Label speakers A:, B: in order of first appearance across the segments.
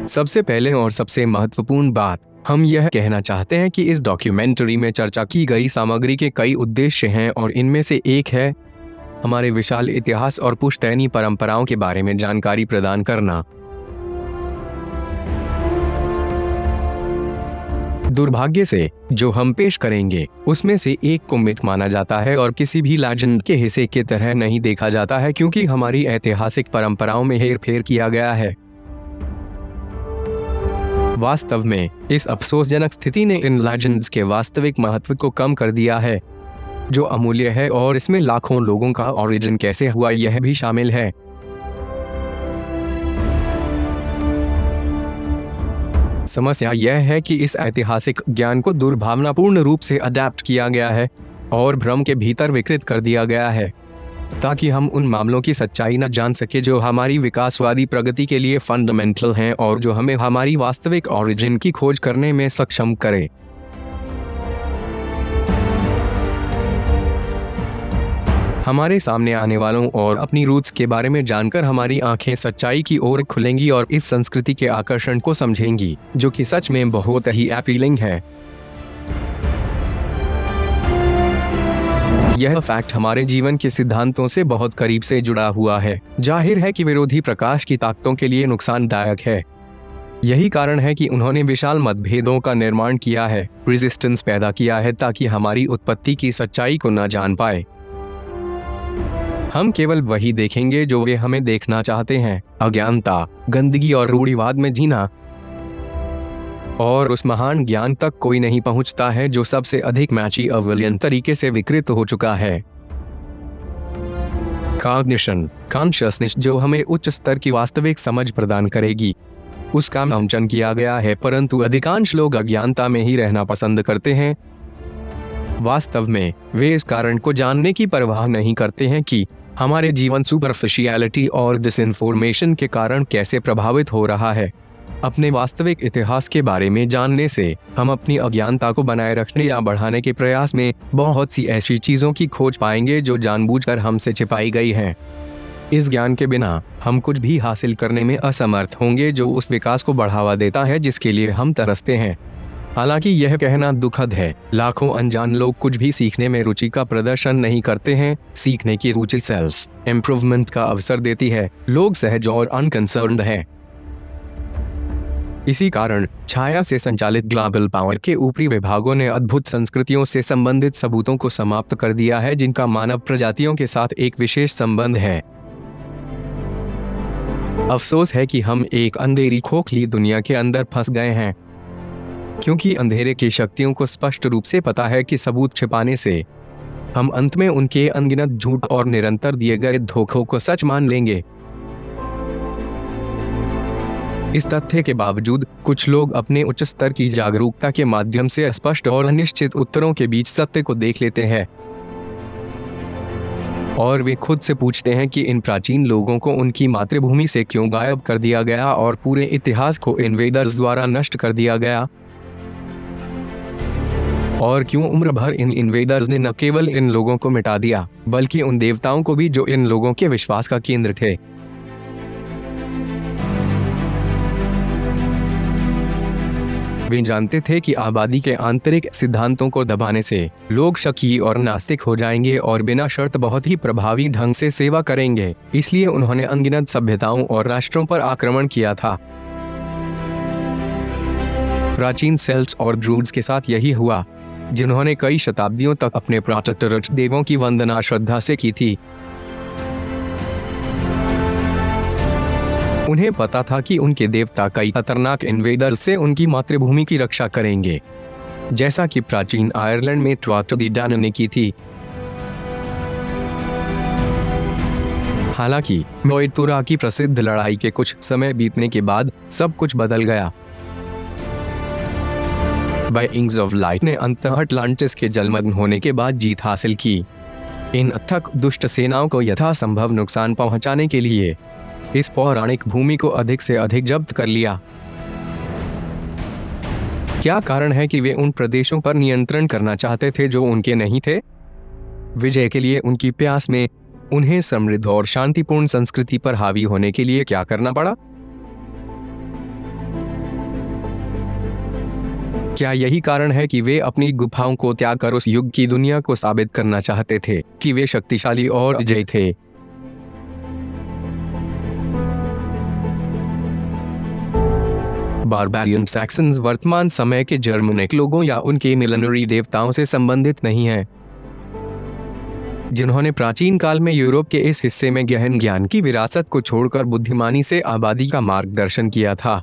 A: सबसे पहले और सबसे महत्वपूर्ण बात, हम यह कहना चाहते हैं कि इस डॉक्यूमेंट्री में चर्चा की गई सामग्री के कई उद्देश्य हैं और इनमें से एक है हमारे विशाल इतिहास और पुश्तैनी परंपराओं के बारे में जानकारी प्रदान करना। दुर्भाग्य से जो हम पेश करेंगे उसमें से एक को मिथ माना जाता है और किसी भी लेजेंड के हिस्से की तरह नहीं देखा जाता है, क्योंकि हमारी ऐतिहासिक परंपराओं में हेरफेर किया गया है। वास्तव में इस अफसोसजनक स्थिति ने इन लेजेंड्स के वास्तविक महत्व को कम कर दिया है, जो अमूल्य है, और इसमें लाखों लोगों का ओरिजिन कैसे हुआ यह भी शामिल है। समस्या यह है कि इस ऐतिहासिक ज्ञान को दुर्भावनापूर्ण रूप से अडैप्ट किया गया है और भ्रम के भीतर विकृत कर दिया गया है, ताकि हम उन मामलों की सच्चाई न जान सके जो हमारी विकासवादी प्रगति के लिए फंडामेंटल हैं और जो हमें हमारी वास्तविक ओरिजिन की खोज करने में सक्षम करे। हमारे सामने आने वालों और अपनी रूट्स के बारे में जानकर हमारी आंखें सच्चाई की ओर खुलेंगी और इस संस्कृति के आकर्षण को समझेंगी, जो कि सच में बहुत ही अपीलिंग है। यह फैक्ट हमारे जीवन के सिद्धांतों से बहुत करीब से जुड़ा हुआ है। जाहिर है कि विरोधी प्रकाश की ताकतों के लिए नुकसानदायक है। यही कारण है कि उन्होंने विशाल मतभेदों का निर्माण किया है, रेजिस्टेंस पैदा किया है, ताकि हमारी उत्पत्ति की सच्चाई को न जान पाए। हम केवल वही देखेंगे जो वे हमें देखना चाहते हैं, अज्ञानता, गंदगी और रूढ़िवाद में जीना। और उस महान ज्ञान तक कोई नहीं पहुंचता है जो सबसे अधिक मैचिअवेलियन तरीके से विकृत हो चुका है। कॉग्निशन, कॉन्शियसनेस, जो हमें उच्च स्तर की वास्तविक समझ प्रदान करेगी, उसका मंचन किया गया है, परंतु अधिकांश लोग अज्ञानता में ही रहना पसंद करते हैं। वास्तव में वे इस कारण को जानने की परवाह नहीं करते हैं कि हमारे जीवन सुपरफिशियलिटी और डिसइंफॉर्मेशन के कारण कैसे प्रभावित हो रहा है। अपने वास्तविक इतिहास के बारे में जानने से हम अपनी अज्ञानता को बनाए रखने या बढ़ाने के प्रयास में बहुत सी ऐसी चीजों की खोज पाएंगे जो जानबूझकर हमसे छिपाई गई हैं। इस ज्ञान के बिना हम कुछ भी हासिल करने में असमर्थ होंगे जो उस विकास को बढ़ावा देता है जिसके लिए हम तरसते हैं। हालांकि यह कहना दुखद है, लाखों अनजान लोग कुछ भी सीखने में रुचि का प्रदर्शन नहीं करते हैं। सीखने की रुचि सेल्फ इम्प्रूवमेंट का अवसर देती है। लोग सहज और अनकंसर्न्ड हैं। इसी कारण छाया से संचालित ग्लोबल पावर के ऊपरी विभागों ने अद्भुत संस्कृतियों से संबंधित सबूतों को समाप्त कर दिया है जिनका मानव प्रजातियों के साथ एक विशेष संबंध है। अफसोस है कि हम एक अंधेरी खोखली दुनिया के अंदर फंस गए हैं, क्योंकि अंधेरे की शक्तियों को स्पष्ट रूप से पता है कि सबूत छिपाने से हम अंत में उनके अनगिनत झूठ और निरंतर दिए गए धोखों को सच मान लेंगे। इस तथ्य के बावजूद कुछ लोग अपने उच्च स्तर की जागरूकता के माध्यम से स्पष्ट और अनिश्चित उत्तरों के बीच सत्य को देख लेते हैं, और वे खुद से पूछते हैं कि इन प्राचीन लोगों को उनकी मातृभूमि से क्यों गायब कर दिया गया और पूरे इतिहास को इन्वेडर्स द्वारा नष्ट कर दिया गया, और क्यों उम्र भर इन इन्वेडर्स ने न केवल इन लोगों को मिटा दिया बल्कि उन देवताओं को भी जो इन लोगों के विश्वास का केंद्र थे। वे जानते थे कि आबादी के आंतरिक सिद्धांतों को दबाने से लोग शकी और नास्तिक हो जाएंगे और बिना शर्त बहुत ही प्रभावी ढंग से सेवा करेंगे। इसलिए उन्होंने अनगिनत सभ्यताओं और राष्ट्रों पर आक्रमण किया था। प्राचीन सेल्ट्स और ड्रूड्स के साथ यही हुआ, जिन्होंने कई शताब्दियों तक अपने प्रातःतरट देवों की वंदना श्रद्धा से की थी। उन्हें पता था कि उनके देवता कई खतरनाक इन्वेडर्स से उनकी मातृभूमि की रक्षा करेंगे, जैसा कि प्राचीन आयरलैंड में ट्वाट दी डैन ने की थी। हालांकि मोइतुरा की प्रसिद्ध लड़ाई के कुछ समय बीतने के बाद सब कुछ बदल गया। वाइकिंग्स ऑफ लाइट ने अंततः अटलांटिस के जलमग्न होने के बाद जीत हासिल की। इन अथक दुष्ट सेनाओं को यथासंभव नुकसान पहुंचाने के लिए इस पौराणिक भूमि को अधिक से अधिक जब्त कर लिया। क्या कारण है कि वे उन प्रदेशों पर नियंत्रण करना चाहते थे जो उनके नहीं थे? विजय के लिए उनकी प्यास में उन्हें समृद्ध और शांतिपूर्ण संस्कृति पर हावी होने के लिए क्या करना पड़ा? क्या यही कारण है कि वे अपनी गुफाओं को त्याग कर उस युग की दुनिया को साबित करना चाहते थे कि वे शक्तिशाली और अजय थे? बारबेरियन सैक्सन्स वर्तमान समय के जर्मनिक लोगों या उनके मिलनरी देवताओं से संबंधित नहीं हैं, जिन्होंने प्राचीन काल में यूरोप के इस हिस्से में गहन ज्ञान की विरासत को छोड़कर बुद्धिमानी से आबादी का मार्गदर्शन किया था।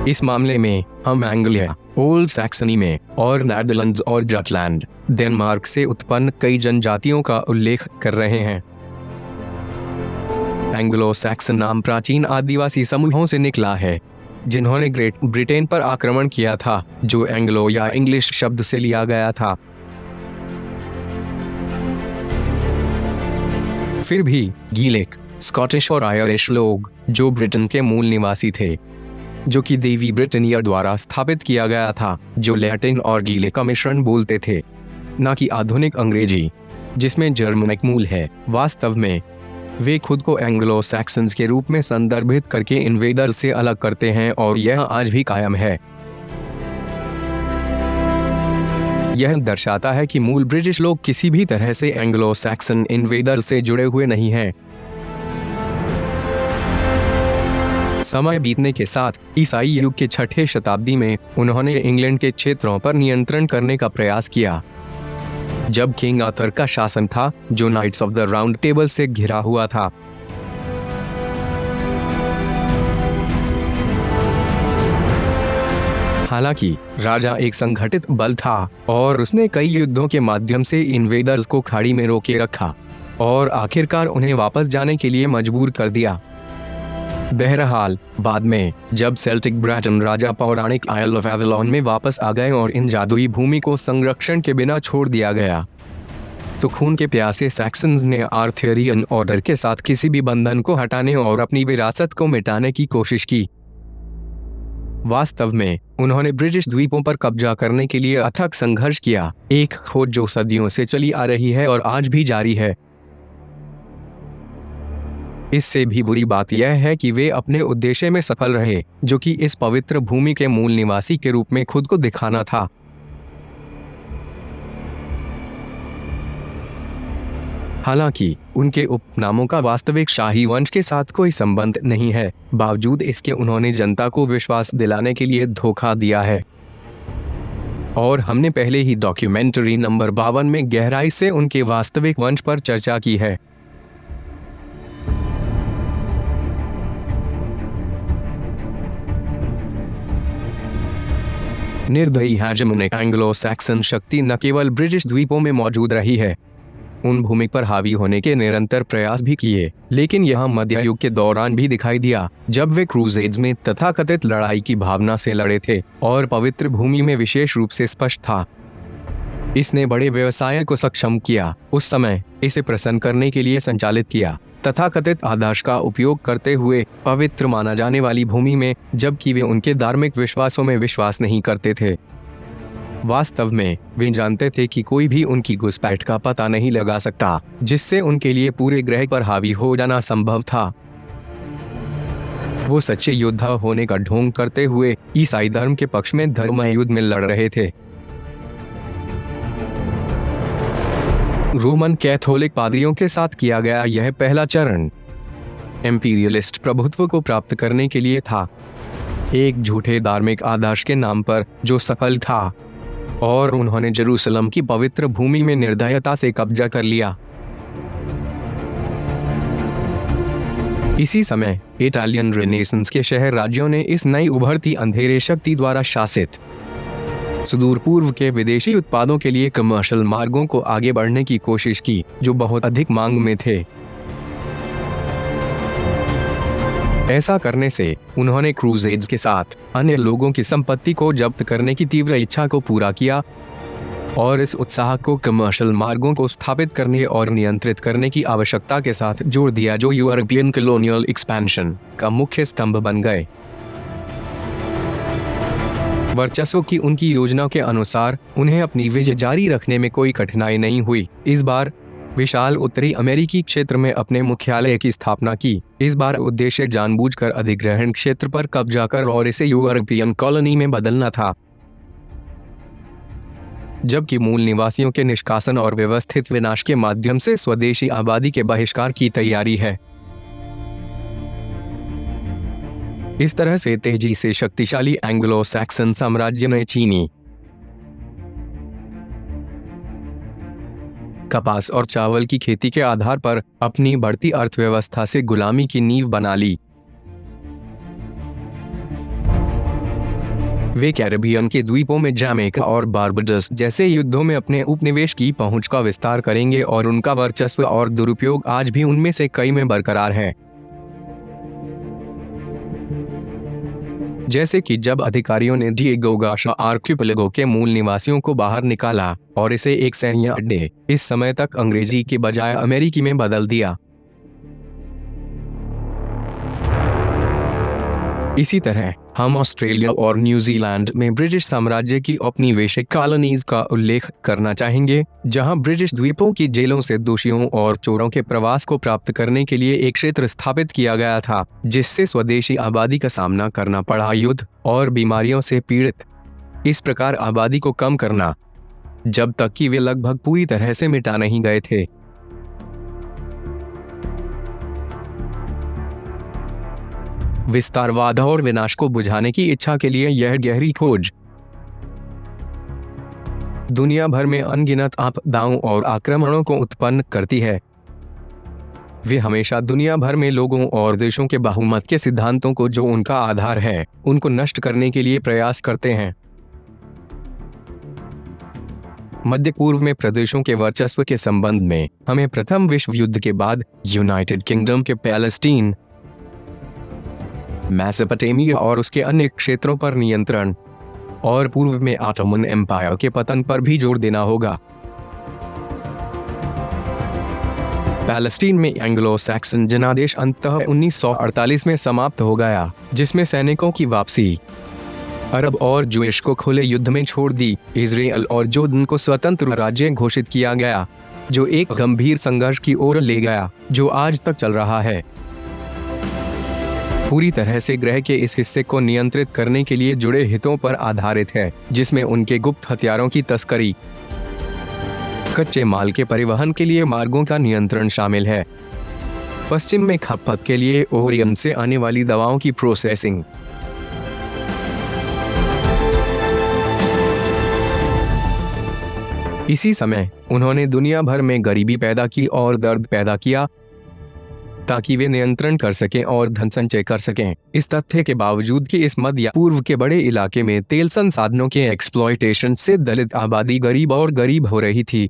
A: इस मामले में हम एंग्लिया, ओल्ड सैक्सनी में और नेदरलैंड्स और जटलैंड, डेनमार्क से उत्पन्न कई जनजातियों का उल्लेख कर रहे हैं। एंग्लो सैक्सन नाम प्राचीन आदिवासी समूहों से निकला है, जिन्होंने ग्रेट ब्रिटेन पर आक्रमण किया था, जो एंग्लो या इंग्लिश शब्द से लिया गया था। फिर भी गीलिक, स्कॉटिश और आयरिश लोग, जो ब्रिटेन के मूल निवासी थे, जो कि देवी ब्रिटेनिया द्वारा स्थापित किया गया था, जो लैटिन और गीलिक का मिश्रण बोलते थे, न कि आधुनिक अंग्रेजी जिसमें जर्मनिक मूल है, वास्तव में वे खुद को एंग्लो सैक्सन्स के रूप में संदर्भित करके इन्वेडर्स से अलग करते हैं और यह आज भी कायम है। यह दर्शाता है कि मूल ब्रिटिश लोग किसी भी तरह से एंग्लो सैक्सन इन्वेडर्स से जुड़े हुए नहीं हैं। समय बीतने के साथ ईसाई युग के 6ठी शताब्दी में उन्होंने इंग्लैंड के क्षेत्रों पर नियंत्रण करने का प्रयास किया, जब किंग आर्थर का शासन था, जो knights of the round table से घिरा हुआ था। हालांकि राजा एक संगठित बल था और उसने कई युद्धों के माध्यम से इन्वेडर्स को खाड़ी में रोके रखा और आखिरकार उन्हें वापस जाने के लिए मजबूर कर दिया। बहरहाल बाद में जब सेल्टिक ब्रिटेन राजा पौराणिक आयल ऑफ एवलॉन में वापस आ गए और इन जादुई भूमि को संरक्षण के बिना छोड़ दिया गया, तो खून के प्यासे सैक्सन्स ने आर्थरियन ऑर्डर के साथ किसी भी बंधन को हटाने और अपनी विरासत को मिटाने की कोशिश की। वास्तव में उन्होंने ब्रिटिश द्वीपों पर कब्जा करने के लिए अथक संघर्ष किया, एक खोज जो सदियों से चली आ रही है और आज भी जारी है। इससे भी बुरी बात यह है कि वे अपने उद्देश्य में सफल रहे, जो कि इस पवित्र भूमि के मूल निवासी के रूप में खुद को दिखाना था। हालांकि उनके उपनामों का वास्तविक शाही वंश के साथ कोई संबंध नहीं है, बावजूद इसके उन्होंने जनता को विश्वास दिलाने के लिए धोखा दिया है। और हमने पहले ही डॉक्यूमेंट्री नंबर 52 में गहराई से उनके वास्तविक वंश पर चर्चा की है। निर्दयी हेजेमोनिक एंग्लो सैक्सन शक्ति न केवल ब्रिटिश द्वीपों में मौजूद रही है, उन भूमि पर हावी होने के निरंतर प्रयास भी किए, लेकिन यह मध्य युग के दौरान भी दिखाई दिया, जब वे क्रूसेड्स में तथाकथित लड़ाई की भावना से लड़े थे और पवित्र भूमि में विशेष रूप से स्पष्ट था। इसने बड़े व्यवसाय को सक्षम किया, उस समय इसे प्रसन्न करने के लिए संचालित किया, तथाकथित आदर्श का उपयोग करते हुए पवित्र माना जाने वाली भूमि में, जबकि वे उनके धार्मिक विश्वासों में विश्वास नहीं करते थे। वास्तव में वे जानते थे कि कोई भी उनकी घुसपैठ का पता नहीं लगा सकता, जिससे उनके लिए पूरे ग्रह पर हावी हो जाना संभव था। वो सच्चे योद्धा होने का ढोंग करते हुए ईसाई धर्म के पक्ष में धर्म युद्ध में लड़ रहे थे। रोमन कैथोलिक पादरियों के साथ किया गया यह पहला चरण एम्पीरियलिस्ट प्रभुत्व को प्राप्त करने के लिए था, एक झूठे धार्मिक आदर्श के नाम पर जो सफल था, और उन्होंने जेरूसलम की पवित्र भूमि में निर्दयता से कब्जा कर लिया। इसी समय इटालियन रेनेसेंस के शहर राज्यों ने इस नई उभरती अंधेरे शक्ति द्वारा शासित सुदूर पूर्व के विदेशी उत्पादों के लिए कमर्शियल मार्गों को आगे बढ़ने की कोशिश की, जो बहुत अधिक मांग में थे। ऐसा करने से उन्होंने क्रूसेड्स के साथ अन्य लोगों की संपत्ति को जब्त करने की तीव्र इच्छा को पूरा किया और इस उत्साह को कमर्शियल मार्गों को स्थापित करने और नियंत्रित करने की आवश्यकता के साथ जोड़ दिया, जो यूरोपियन कॉलोनियल एक्सपेंशन का मुख्य स्तंभ बन गए। वर्चस्व की उनकी योजना के अनुसार उन्हें अपनी विजय जारी रखने में कोई कठिनाई नहीं हुई। इस बार विशाल उत्तरी अमेरिकी क्षेत्र में अपने मुख्यालय की स्थापना की। इस बार उद्देश्य जानबूझकर अधिग्रहण क्षेत्र पर कब्जा कर और इसे यूरोपियन कॉलोनी में बदलना था, जबकि मूल निवासियों के निष्कासन और व्यवस्थित विनाश के माध्यम से स्वदेशी आबादी के बहिष्कार की तैयारी है। इस तरह से तेजी से शक्तिशाली एंग्लो सैक्सन साम्राज्य ने चीनी कपास और चावल की खेती के आधार पर अपनी बढ़ती अर्थव्यवस्था से गुलामी की नींव बना ली। वे कैरिबियन के द्वीपों में जमैका और बारबडोस जैसे युद्धों में अपने उपनिवेश की पहुंच का विस्तार करेंगे और उनका वर्चस्व और दुरुपयोग आज भी उनमें से कई में बरकरार है। जैसे कि जब अधिकारियों ने डिएगो गार्सिया आर्किपेलागो के मूल निवासियों को बाहर निकाला और इसे एक सैन्य अड्डे, इस समय तक अंग्रेजी के बजाय अमेरिकी में बदल दिया। इसी तरह हम ऑस्ट्रेलिया और न्यूजीलैंड में ब्रिटिश साम्राज्य की औपनिवेशिक कॉलोनीज का उल्लेख करना चाहेंगे, जहां ब्रिटिश द्वीपों की जेलों से दोषियों और चोरों के प्रवास को प्राप्त करने के लिए एक क्षेत्र स्थापित किया गया था, जिससे स्वदेशी आबादी का सामना करना पड़ा युद्ध और बीमारियों से पीड़ित इस प्रकार आबादी को कम करना, जब तक कि वे लगभग पूरी तरह से मिटा नहीं गए थे। विस्तारवाद और विनाश को बुझाने की इच्छा के लिए यह गहरी खोज दुनिया भर में अनगिनत आपदाओं और आक्रमणों को उत्पन्न करती है। वे हमेशा दुनिया भर में लोगों और देशों के बहुमत के सिद्धांतों को, जो उनका आधार है, उनको नष्ट करने के लिए प्रयास करते हैं। मध्य पूर्व में प्रदेशों के वर्चस्व के संबंध में हमें प्रथम विश्व युद्ध के बाद यूनाइटेड किंगडम के पैलेस्टीन, मेसोपोटामिया और उसके अन्य क्षेत्रों पर नियंत्रण और पूर्व में ऑटोमन एम्पायर के पतन पर भी जोर देना होगा। पैलेस्टीन में एंग्लो सैक्सन जनादेश अंततः 1948 में समाप्त हो गया, जिसमें सैनिकों की वापसी, अरब और जूश को खुले युद्ध में छोड़ दी, इजराइल और जोर्डन को स्वतंत्र राज्य घोषित किया गया, जो एक गंभीर संघर्ष की ओर ले गया जो आज तक चल रहा है। पूरी तरह से ग्रह के इस हिस्से को नियंत्रित करने के लिए जुड़े हितों पर आधारित है, जिसमें उनके गुप्त हथियारों की तस्करी, कच्चे माल के परिवहन के लिए मार्गों का नियंत्रण शामिल है, पश्चिम में खपत के लिए ओरियन से आने वाली दवाओं की प्रोसेसिंग। इसी समय उन्होंने दुनिया भर में गरीबी पैदा की और दर्द पैदा किया ताकि वे नियंत्रण कर सकें और धन संचय कर सकें। इस तथ्य के बावजूद कि इस मध्य पूर्व के बड़े इलाके में तेल संसाधनों के एक्सप्लॉयटेशन से दलित आबादी गरीब और गरीब हो रही थी।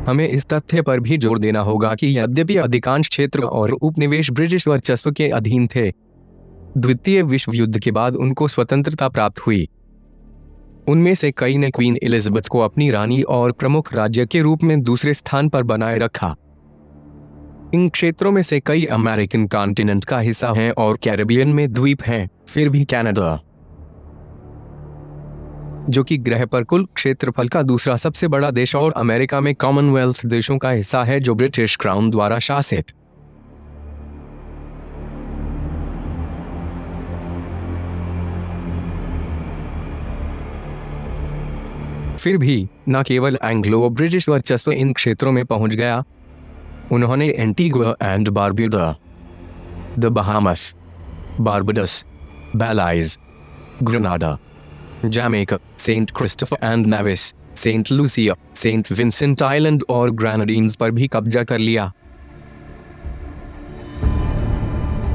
A: हमें इस तथ्य पर भी जोर देना होगा कि यद्यपि अधिकांश क्षेत्र और उपनिवेश ब्रिटिश वर्चस्व के अधीन थे, द्वितीय विश्व युद्ध के बाद उनको स्वतंत्रता प्राप्त हुई। उनमें से कई ने क्वीन एलिजाबेथ को अपनी रानी और प्रमुख राज्य के रूप में दूसरे स्थान पर बनाए रखा। इन क्षेत्रों में से कई अमेरिकन कॉन्टिनेंट का हिस्सा हैं और कैरिबियन में द्वीप हैं। फिर भी कनाडा, जो कि ग्रह पर कुल क्षेत्रफल का दूसरा सबसे बड़ा देश और अमेरिका में कॉमनवेल्थ देशों का हिस्सा है, जो ब्रिटिश क्राउन द्वारा शासित। फिर भी न केवल एंग्लो ब्रिटिश वर्चस्व इन क्षेत्रों में पहुंच गया, उन्होंने Antigua and Barbuda, the Bahamas, Barbados, Belize, Grenada, Jamaica, Saint Christopher and Nevis, Saint Lucia, Saint Vincent island और ग्रेनाडीन्स पर भी कब्जा कर लिया।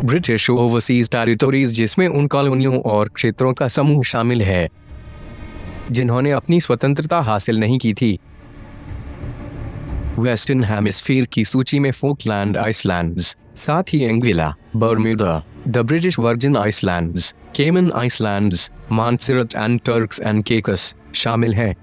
A: ब्रिटिश ओवरसीज टेरिटोरीज, जिसमें उन कॉलोनियों और क्षेत्रों का समूह शामिल है जिन्होंने अपनी स्वतंत्रता हासिल नहीं की थी। वेस्टर्न हेमिस्फीयर की सूची में फोकलैंड आइसलैंड्स, साथ ही Anguilla, Bermuda, the British Virgin islands, Cayman islands, Montserrat and Turks and Caicos शामिल हैं।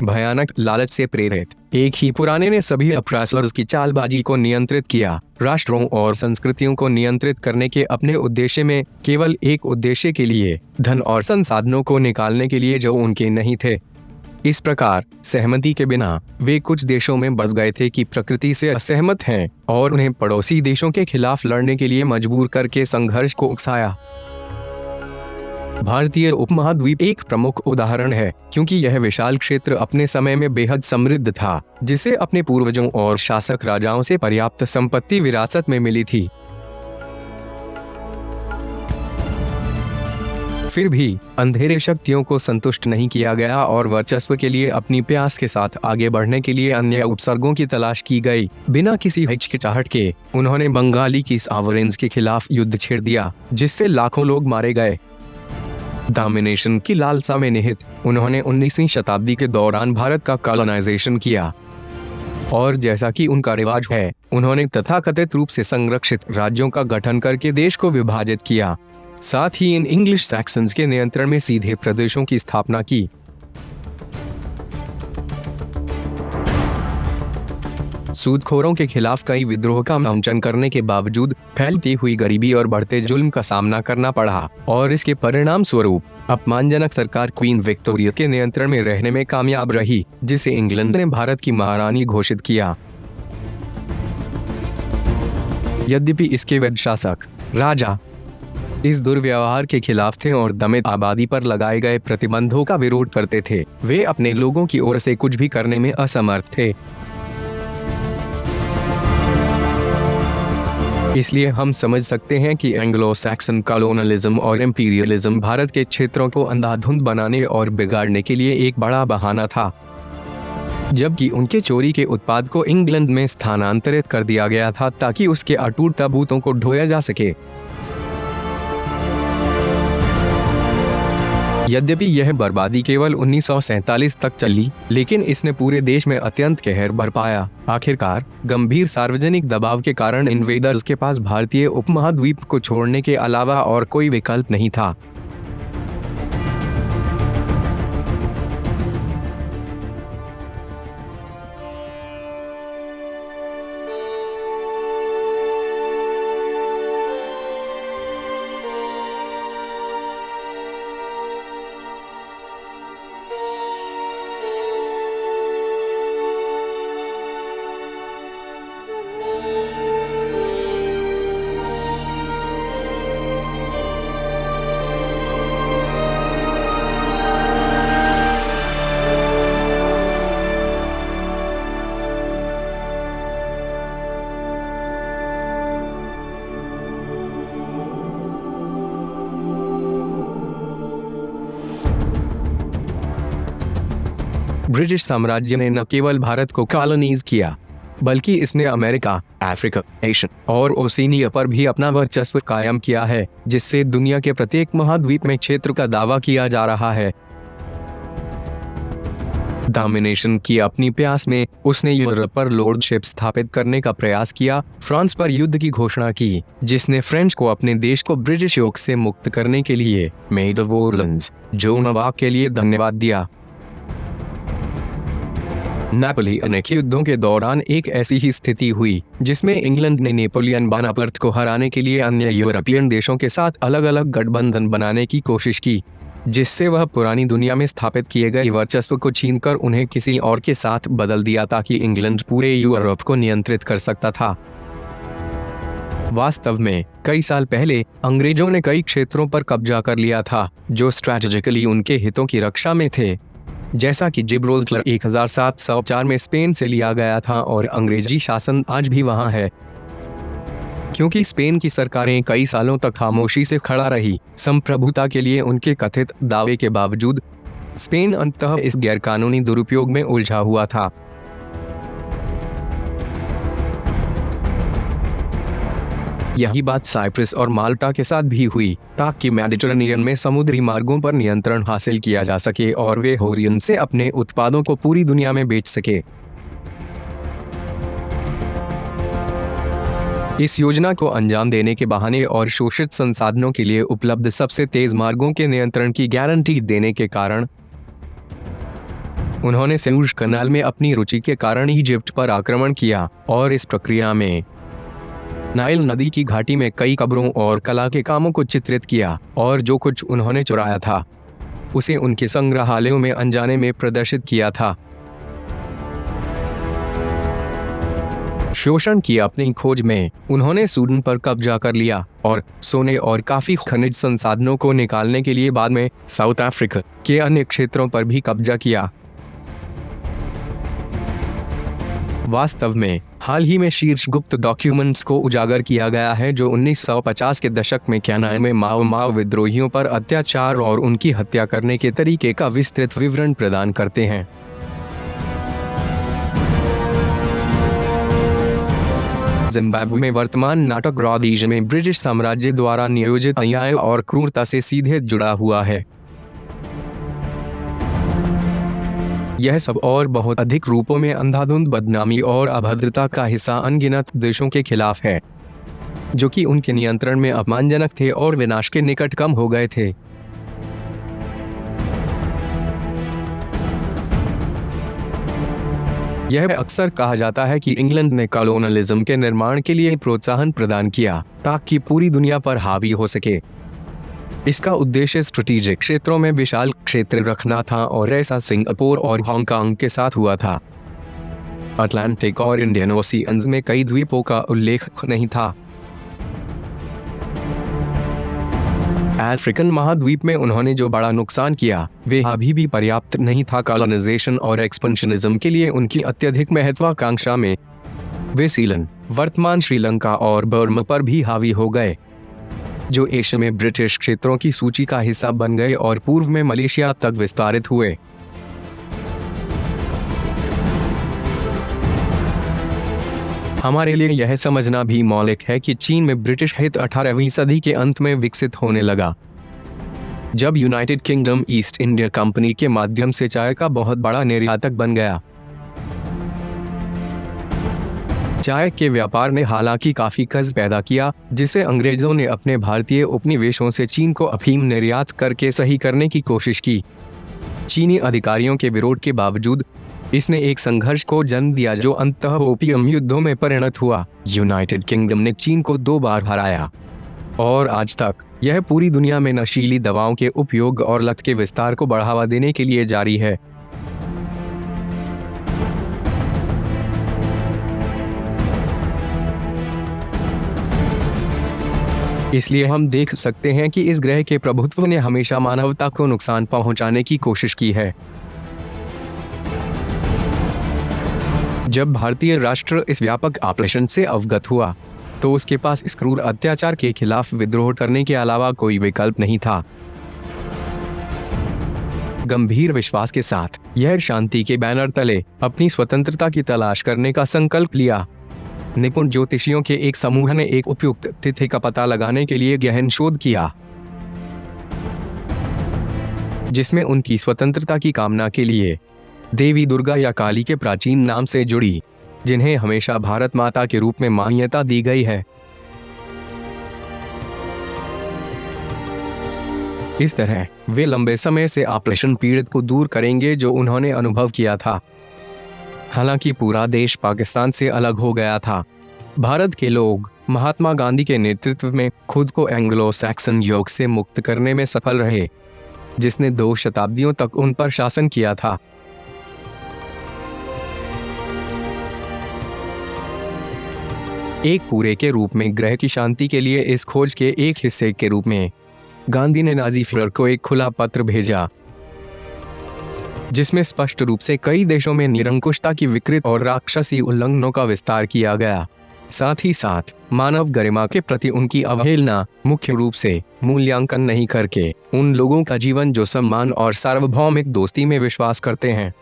A: भयानक लालच से प्रेरित एक ही पुराने ने सभी अप्रासर्स की चालबाजी को नियंत्रित किया। राष्ट्रों और संस्कृतियों को नियंत्रित करने के अपने उद्देश्य में केवल एक उद्देश्य के लिए, धन और संसाधनों को निकालने के लिए जो उनके नहीं थे। इस प्रकार सहमति के बिना वे कुछ देशों में बस गए थे कि प्रकृति से असहमत हैं और उन्हें पड़ोसी देशों के खिलाफ लड़ने के लिए मजबूर करके संघर्ष को उकसाया। भारतीय उपमहाद्वीप एक प्रमुख उदाहरण है, क्योंकि यह विशाल क्षेत्र अपने समय में बेहद समृद्ध था, जिसे अपने पूर्वजों और शासक राजाओं से पर्याप्त संपत्ति विरासत में मिली थी। फिर भी अंधेरे शक्तियों को संतुष्ट नहीं किया गया और वर्चस्व के लिए अपनी प्यास के साथ आगे बढ़ने के लिए अन्य उपसर्गों की तलाश की गई। बिना किसी हिचकिचाहट के उन्होंने बंगाली की सॉवरेन्स के खिलाफ युद्ध छेड़ दिया, जिससे लाखों लोग मारे गए। डोमिनेशन की लालसा में निहित उन्होंने 19वीं शताब्दी के दौरान भारत का कॉलोनाइजेशन किया और जैसा कि उनका रिवाज है, उन्होंने तथाकथित रूप से संरक्षित राज्यों का गठन करके देश को विभाजित किया। साथ ही इन इंग्लिश सैक्सन्स के नियंत्रण में सीधे प्रदेशों की स्थापना की। सूदखोरों के खिलाफ कई विद्रोह का मंचन करने के बावजूद फैलती हुई गरीबी और बढ़ते जुल्म का सामना करना पड़ा और इसके परिणाम स्वरूप अपमानजनक सरकार क्वीन विक्टोरिया के नियंत्रण में रहने में कामयाब रही, जिसे इंग्लैंड ने भारत की महारानी घोषित किया। यद्यपि इसके वैध शासक राजा इस दुर्व्यवहार के खिलाफ थे और दमित आबादी पर लगाए गए प्रतिबंधों का विरोध करते थे, वे अपने लोगों की ओर से कुछ भी करने में असमर्थ थे। इसलिए हम समझ सकते हैं कि एंग्लो सैक्सन कॉलोनलिज्म और इंपीरियलिज्म भारत के क्षेत्रों को अंधाधुंध बनाने और बिगाड़ने के लिए एक बड़ा बहाना था, जबकि उनके चोरी के उत्पाद को इंग्लैंड में स्थानांतरित कर दिया गया था ताकि उसके अटूट ताबूतों को ढोया जा सके। यद्यपि यह बर्बादी केवल 1947 तक चली, लेकिन इसने पूरे देश में अत्यंत कहर बरपाया। आखिरकार गंभीर सार्वजनिक दबाव के कारण इन्वेडर्स के पास भारतीय उपमहाद्वीप को छोड़ने के अलावा और कोई विकल्प नहीं था। ब्रिटिश साम्राज्य ने न केवल भारत को कॉलोनीज किया, बल्कि इसने अमेरिका, अफ्रीका, एशिया और ओशिनिया पर भी अपना वर्चस्व कायम किया है, जिससे दुनिया के प्रत्येक महाद्वीप में क्षेत्र का दावा किया जा रहा है। डोमिनेशन की अपनी प्यास में उसने यूरोप पर लॉर्डशिप स्थापित करने का प्रयास किया, फ्रांस पर युद्ध की घोषणा की, जिसने फ्रेंच को अपने देश को ब्रिटिश योक से मुक्त करने के लिए मेड ऑफ ऑरलेंस, जो नवाब के लिए धन्यवाद दिया। नेपोलियनिक युद्धों के दौरान एक ऐसी ही स्थिति हुई, जिसमें इंग्लैंड ने नेपोलियन बोनापार्ट को हराने के लिए अन्य यूरोपियन देशों के साथ अलग अलग गठबंधन बनाने की कोशिश की, जिससे वह पुरानी दुनिया में स्थापित किए गए वर्चस्व को छीनकर उन्हें किसी और के साथ बदल दिया ताकि इंग्लैंड पूरे यूरोप को नियंत्रित कर सकता था। वास्तव में कई साल पहले अंग्रेजों ने कई क्षेत्रों पर कब्जा कर लिया था जो स्ट्रैटेजिकली उनके हितों की रक्षा में थे, जैसा कि जिब्राल्टर 1704 में स्पेन से लिया गया था और अंग्रेजी शासन आज भी वहां है। क्योंकि स्पेन की सरकारें कई सालों तक खामोशी से खड़ा रही संप्रभुता के लिए उनके कथित दावे के बावजूद, स्पेन अंततः इस गैरकानूनी दुरुपयोग में उलझा हुआ था। यही बात साइप्रस और माल्टा के साथ भी हुई ताकि मेडिटेरेनियन में समुद्री मार्गों पर नियंत्रण हासिल किया जा सके और वे होरियन से अपने उत्पादों को पूरी दुनिया में बेच सके। इस योजना को अंजाम देने के बहाने और शोषित संसाधनों के लिए उपलब्ध सबसे तेज मार्गों के नियंत्रण की गारंटी देने के कारण उन्होंने सुएज कनाल में अपनी रुचि के कारण इजिप्ट पर आक्रमण किया और इस प्रक्रिया में नाइल नदी की घाटी में कई कब्रों और कला के कामों को चित्रित किया और जो कुछ उन्होंने चुराया था उसे उनके संग्रहालयों में अनजाने में प्रदर्शित किया था। शोषण की अपनी खोज में उन्होंने सूडन पर कब्जा कर लिया और सोने और काफी खनिज संसाधनों को निकालने के लिए बाद में साउथ अफ्रीका के अन्य क्षेत्रों पर भी कब्जा किया। वास्तव में हाल ही में शीर्ष गुप्त डॉक्यूमेंट्स को उजागर किया गया है जो 1950 के दशक में क्यानाई में माओ विद्रोहियों पर अत्याचार और उनकी हत्या करने के तरीके का विस्तृत विवरण प्रदान करते हैं। जिम्बाब्वे में वर्तमान नाटक रोडेशिया में ब्रिटिश साम्राज्य द्वारा नियोजित अन्याय और क्रूरता से सीधे जुड़ा हुआ है। यह सब और बहुत अधिक रूपों में अंधाधुंध बदनामी और अभद्रता का हिस्सा अनगिनत देशों के खिलाफ है जो कि उनके नियंत्रण में अपमानजनक थे और विनाश के निकट कम हो गए थे। यह अक्सर कहा जाता है कि इंग्लैंड ने कॉलोनियलिज्म के निर्माण के लिए प्रोत्साहन प्रदान किया ताकि पूरी दुनिया पर हावी हो सके। इसका उद्देश्य स्ट्रेटेजिक क्षेत्रों में विशाल क्षेत्र रखना था और ऐसा सिंगापुर और हांगकांग के साथ हुआ था। अटलांटिक और इंडियन ओशियंस में कई द्वीपों का उल्लेख नहीं था। अफ्रीकन महाद्वीप में उन्होंने जो बड़ा नुकसान किया वे अभी भी पर्याप्त नहीं था। कॉलोनाइजेशन और एक्सपेंशनिज्म के लिए उनकी अत्यधिक महत्वाकांक्षा में वे सीलन, वर्तमान श्रीलंका और बर्मा पर भी हावी हो गए जो एशिया में ब्रिटिश क्षेत्रों की सूची का हिस्सा बन गए और पूर्व में मलेशिया तक विस्तारित हुए। हमारे लिए यह समझना भी मौलिक है कि चीन में ब्रिटिश हित 18वीं सदी के अंत में विकसित होने लगा जब United kingdom east India company के माध्यम से चाय का बहुत बड़ा निर्यातक बन गया। चाय के व्यापार ने हालांकि काफी कर्ज पैदा किया जिसे अंग्रेजों ने अपने भारतीय उपनिवेशों से चीन को अफीम निर्यात करके सही करने की कोशिश की। चीनी अधिकारियों के विरोध के बावजूद इसने एक संघर्ष को जन्म दिया जो अंततः ओपियम युद्धों में परिणत हुआ। यूनाइटेड किंगडम ने चीन को 2 बार हराया और आज तक यह पूरी दुनिया में नशीली दवाओं के उपयोग और लत के विस्तार को बढ़ावा देने के लिए जारी है। इसलिए हम देख सकते हैं कि इस ग्रह के प्रभुत्व ने हमेशा मानवता को नुकसान पहुंचाने की कोशिश की है। जब भारतीय राष्ट्र इस व्यापक ऑपरेशन से अवगत हुआ तो उसके पास इस क्रूर अत्याचार के खिलाफ विद्रोह करने के अलावा कोई विकल्प नहीं था। गंभीर विश्वास के साथ यह शांति के बैनर तले अपनी स्वतंत्रता की तलाश करने का संकल्प लिया। निपुण ज्योतिषियों के एक समूह ने एक उपयुक्त तिथि का पता लगाने के लिए गहन शोध किया जिसमें उनकी स्वतंत्रता की कामना के लिए देवी दुर्गा या काली के प्राचीन नाम से जुड़ी जिन्हें हमेशा भारत माता के रूप में मान्यता दी गई है। इस तरह वे लंबे समय से ऑपरेशन पीड़ित को दूर करेंगे जो उन्होंने अनुभव किया था। हालांकि पूरा देश पाकिस्तान से अलग हो गया था, भारत के लोग महात्मा गांधी के नेतृत्व में खुद को एंग्लो सैक्सन योग से मुक्त करने में सफल रहे जिसने 2 शताब्दियों तक उन पर शासन किया था। एक पूरे के रूप में ग्रह की शांति के लिए इस खोज के एक हिस्से के रूप में गांधी ने नाजी फीहरर को एक खुला पत्र भेजा जिसमें स्पष्ट रूप से कई देशों में निरंकुशता की विकृत और राक्षसी उल्लंघनों का विस्तार किया गया। साथ ही साथ मानव गरिमा के प्रति उनकी अवहेलना, मुख्य रूप से मूल्यांकन नहीं करके उन लोगों का जीवन जो सम्मान और सार्वभौमिक दोस्ती में विश्वास करते हैं।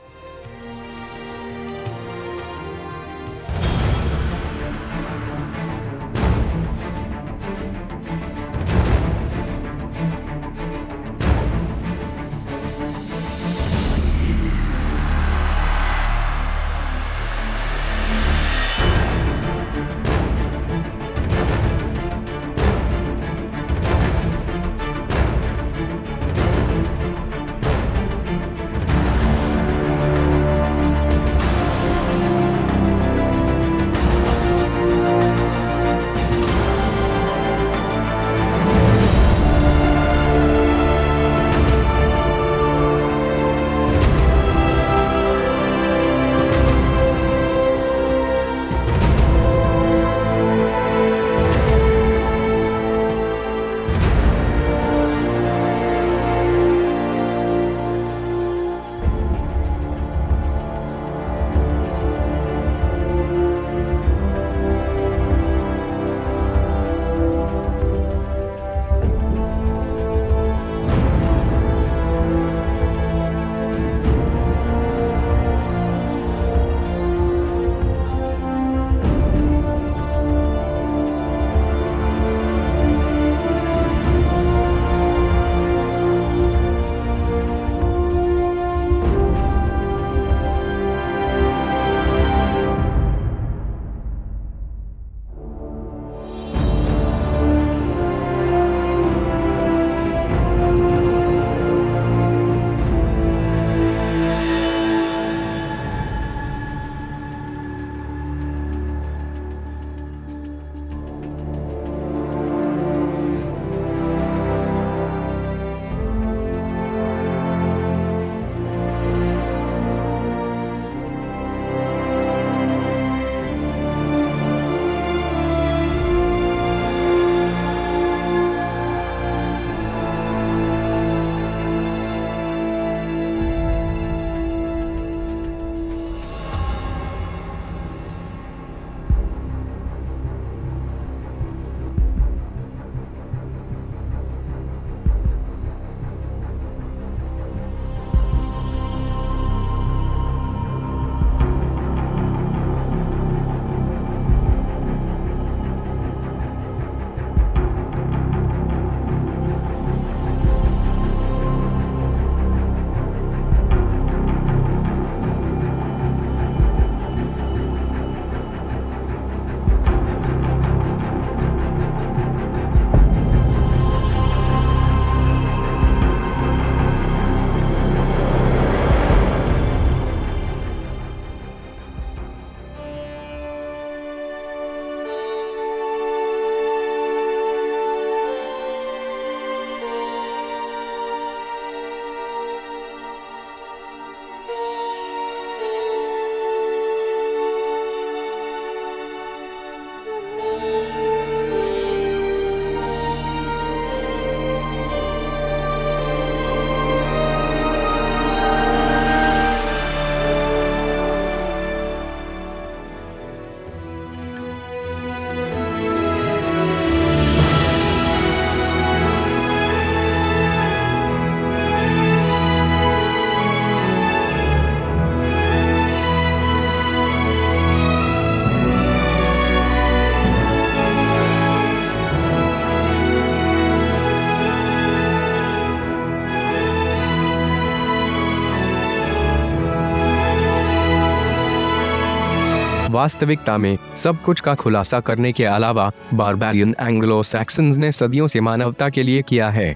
A: वास्तविकता में सब कुछ का खुलासा करने के अलावा बारबेरियन एंग्लो सैक्सन्स ने सदियों से मानवता के लिए किया है।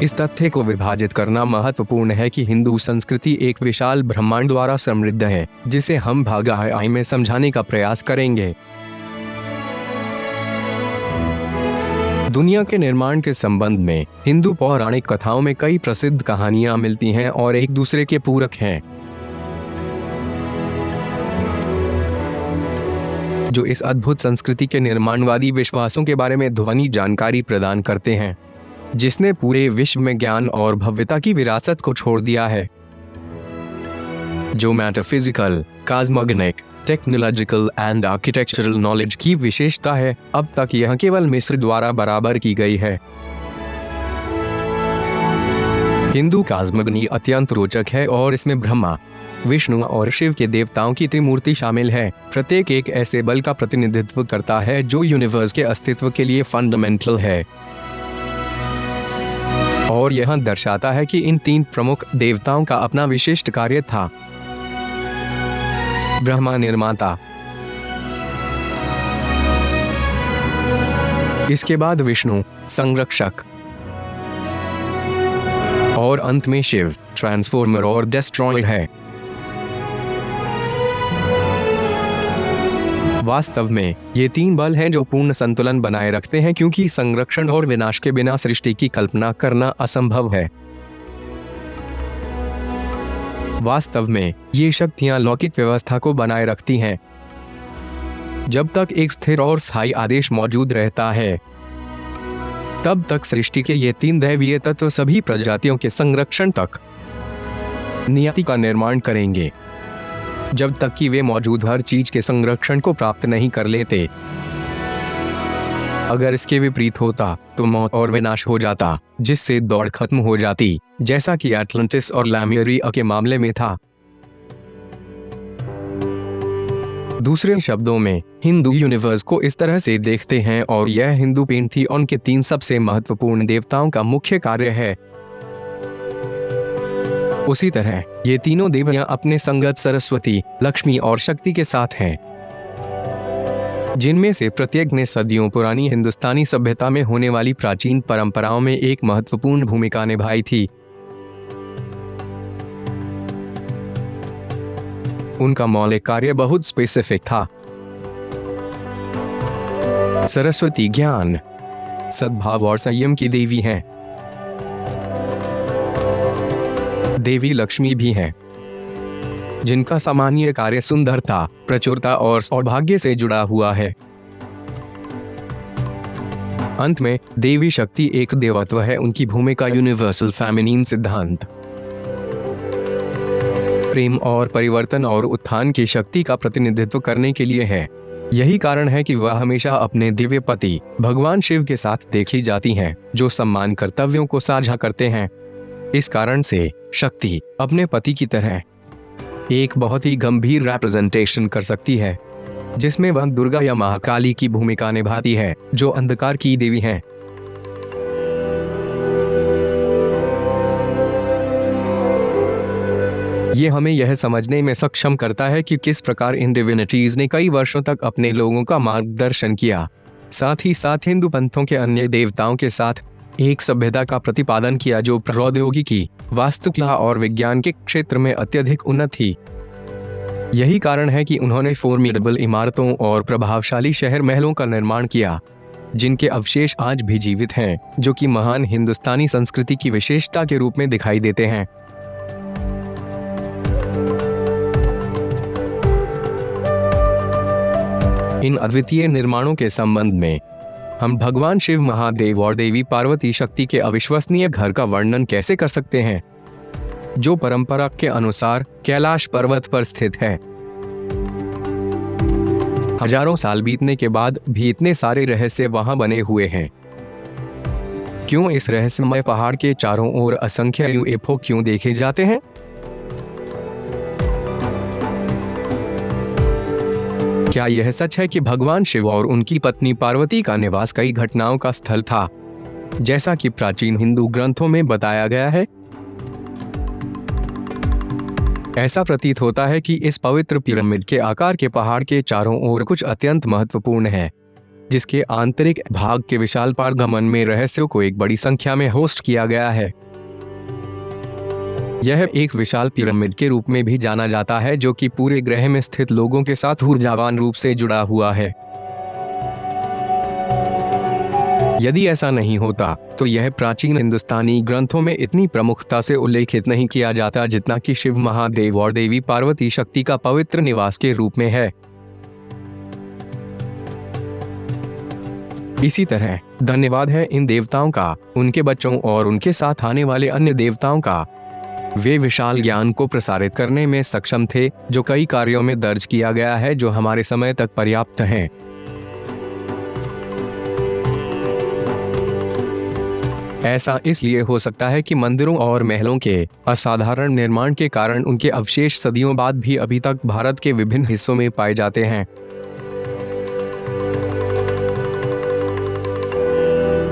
A: इस तथ्य को विभाजित करना महत्वपूर्ण है कि हिंदू संस्कृति एक विशाल ब्रह्मांड द्वारा समृद्ध है, जिसे हम भाग में समझाने का प्रयास करेंगे। दुनिया के निर्माण के संबंध में हिंदू पौराणिक कथाओं में कई प्रसिद्ध कहानियां मिलती हैं और एक दूसरे के पूरक हैं, जो इस अद्भुत संस्कृति के निर्माणवादी विश्वासों के बारे में ध्वनि जानकारी प्रदान करते हैं, जिसने पूरे विश्व में ज्ञान और भव्यता की विरासत को छोड़ दिया है। जो metaphysical, cosmogonic, technological and architectural knowledge की विशेषता है, अब तक यह केवल मिस्र द्वारा बराबर की गई है। हिंदू कॉस्मोगनी अत्यंत रोचक है और इसमें ब्रह्मा, विष्णु और शिव के देवताओं की त्रिमूर्ति शामिल है। प्रत्येक एक ऐसे बल का प्रतिनिधित्व करता है जो यूनिवर्स के अस्तित्व के लिए फंडामेंटल है, और यह दर्शाता है कि इन तीन प्रमुख देवताओं का अपना विशिष्ट कार्य था। ब्रह्मा निर्माता, इसके बाद विष्णु संरक्षक, और अंत में शिव ट्रांसफॉर्मर और डिस्ट्रॉयर है। वास्तव में ये तीन बल हैं जो पूर्ण संतुलन बनाए रखते हैं, क्योंकि संरक्षण और विनाश के बिना सृष्टि की कल्पना करना असंभव है। वास्तव में ये शक्तियां लौकिक व्यवस्था को बनाए रखती हैं। जब तक एक स्थिर और स्थायी आदेश मौजूद रहता है, तब तक सृष्टि के ये तीन दैवीय तत्व सभी प्रजातियों के संरक्षण तक नियति का निर्माण करेंगे, जब तक कि वे मौजूद हर चीज के संरक्षण को प्राप्त नहीं कर लेते। अगर इसके विपरीत होता तो मौत और विनाश हो जाता, जिससे दौड़ खत्म हो जाती, जैसा कि एटलांटिस और लेमुरिया के मामले में था। दूसरे शब्दों में, हिंदू यूनिवर्स को इस तरह से देखते हैं और यह हिंदू पैंथियन के तीन सबसे महत्वपूर्ण देवताओं का मुख्य कार्य है। उसी तरह ये तीनों देवियां अपने संगत सरस्वती, लक्ष्मी और शक्ति के साथ हैं, जिनमें से प्रत्येक ने सदियों पुरानी हिंदुस्तानी सभ्यता में होने वाली प्राचीन परंपराओं में एक महत्वपूर्ण भूमिका निभाई थी। उनका मौलिक कार्य बहुत स्पेसिफिक था। सरस्वती ज्ञान, सद्भाव और संयम की देवी हैं। देवी लक्ष्मी भी हैं, जिनका सामान्य कार्य सुंदरता, प्रचुरता और सौभाग्य से जुड़ा हुआ है। अंत में देवी शक्ति एक देवत्व है। उनकी भूमिका यूनिवर्सल फेमिनिन सिद्धांत, प्रेम और परिवर्तन और उत्थान की शक्ति का प्रतिनिधित्व करने के लिए है। यही कारण है कि वह हमेशा अपने दिव्य पति भगवान शिव के साथ देखी जाती हैं, जो सम्मान कर्तव्यों को साझा करते हैं। इस कारण से शक्ति अपने पति की तरह एक बहुत ही गंभीर रिप्रेजेंटेशन कर सकती है, जिसमें वह दुर्गा या महाकाली की भूमिका निभाती है, जो अंधकार की देवी हैं। ये हमें यह समझने में सक्षम करता है कि किस प्रकार इन डिविनिटीज ने कई वर्षों तक अपने लोगों का मार्गदर्शन किया। साथ ही साथ हिंदू पंथों के अन्य देवताओं के साथ एक सभ्यता का प्रतिपादन किया जो प्रौद्योगिकी, वास्तुकला और विज्ञान के क्षेत्र में अत्यधिक उन्नत थी। यही कारण है कि उन्होंने फॉर्मिडेबल इमारतों और प्रभावशाली शहर महलों का निर्माण किया, जिनके अवशेष आज भी जीवित हैं, जो कि महान हिंदुस्तानी संस्कृति की विशेषता के रूप में दिखाई देते हैं। इन अद्वितीय निर्माणों के संबंध में हम भगवान शिव, महादेव और देवी पार्वती शक्ति के अविश्वसनीय घर का वर्णन कैसे कर सकते हैं, जो परंपरा के अनुसार कैलाश पर्वत पर स्थित है। हजारों साल बीतने के बाद भी इतने सारे रहस्य वहां बने हुए हैं। क्यों इस रहस्यमय पहाड़ के चारों ओर असंख्य यूएफओ क्यों देखे जाते हैं? क्या यह सच है कि भगवान शिव और उनकी पत्नी पार्वती का निवास कई घटनाओं का स्थल था, जैसा कि प्राचीन हिंदू ग्रंथों में बताया गया है? ऐसा प्रतीत होता है कि इस पवित्र पिरामिड के आकार के पहाड़ के चारों ओर कुछ अत्यंत महत्वपूर्ण है, जिसके आंतरिक भाग के विशाल पारगमन में रहस्यों को एक बड़ी संख्या में होस्ट किया गया है। यह एक विशाल पिरामिड के रूप में भी जाना जाता है, जो कि पूरे ग्रह में स्थित लोगों के साथ ऊर्जावान रूप से जुड़ा हुआ है। यदि ऐसा नहीं होता तो यह प्राचीन हिंदुस्तानी ग्रंथों में इतनी प्रमुखता से उल्लेखित नहीं किया जाता जितना कि शिव महादेव और देवी पार्वती शक्ति का पवित्र निवास के रूप में है। इसी तरह धन्यवाद है इन देवताओं का, उनके बच्चों और उनके साथ आने वाले अन्य देवताओं का। वे विशाल ज्ञान को प्रसारित करने में सक्षम थे, जो कई कार्यों में दर्ज किया गया है जो हमारे समय तक पर्याप्त हैं। ऐसा इसलिए हो सकता है कि मंदिरों और महलों के असाधारण निर्माण के कारण उनके अवशेष सदियों बाद भी अभी तक भारत के विभिन्न हिस्सों में पाए जाते हैं।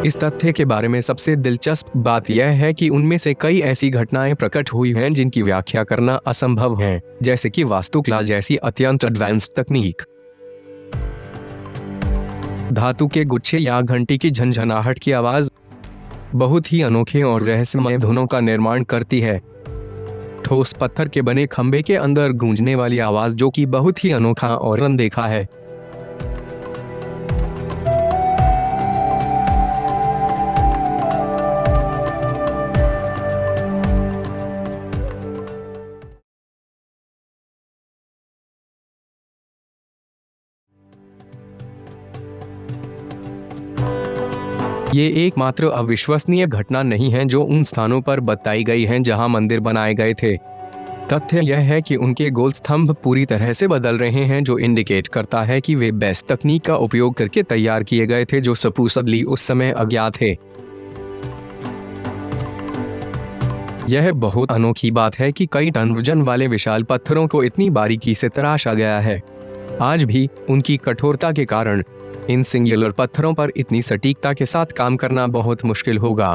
A: इस तथ्य के बारे में सबसे दिलचस्प बात यह है कि उनमें से कई ऐसी घटनाएं प्रकट हुई हैं जिनकी व्याख्या करना असंभव है, जैसे कि वास्तुकला जैसी अत्यंत एडवांस्ड तकनीक, धातु के गुच्छे या घंटी की झनझनाहट की आवाज बहुत ही अनोखे और रहस्यमय धुनों का निर्माण करती है। ठोस पत्थर के बने खंबे के अंदर गूंजने वाली आवाज जो कि बहुत ही अनोखा और अनदेखा है। ये एकमात्र अविश्वसनीय घटना नहीं है जो उन स्थानों पर बताई गई हैं जहां मंदिर बनाए गए थे। तथ्य यह है कि उनके गोल स्तंभ पूरी तरह से बदल रहे हैं, जो इंडिकेट करता है कि वे बेस्ट तकनीक का उपयोग करके तैयार किए गए थे जो सपूसदली उस समय अज्ञात थे। यह बहुत अनोखी बात है कि कई टन वजन वाले विशाल पत्थरों को इतनी बारीकी से तराशा गया है। आज भी उनकी कठोरता के कारण इन सिंगुलर पत्थरों पर इतनी सटीकता के साथ काम करना बहुत मुश्किल होगा।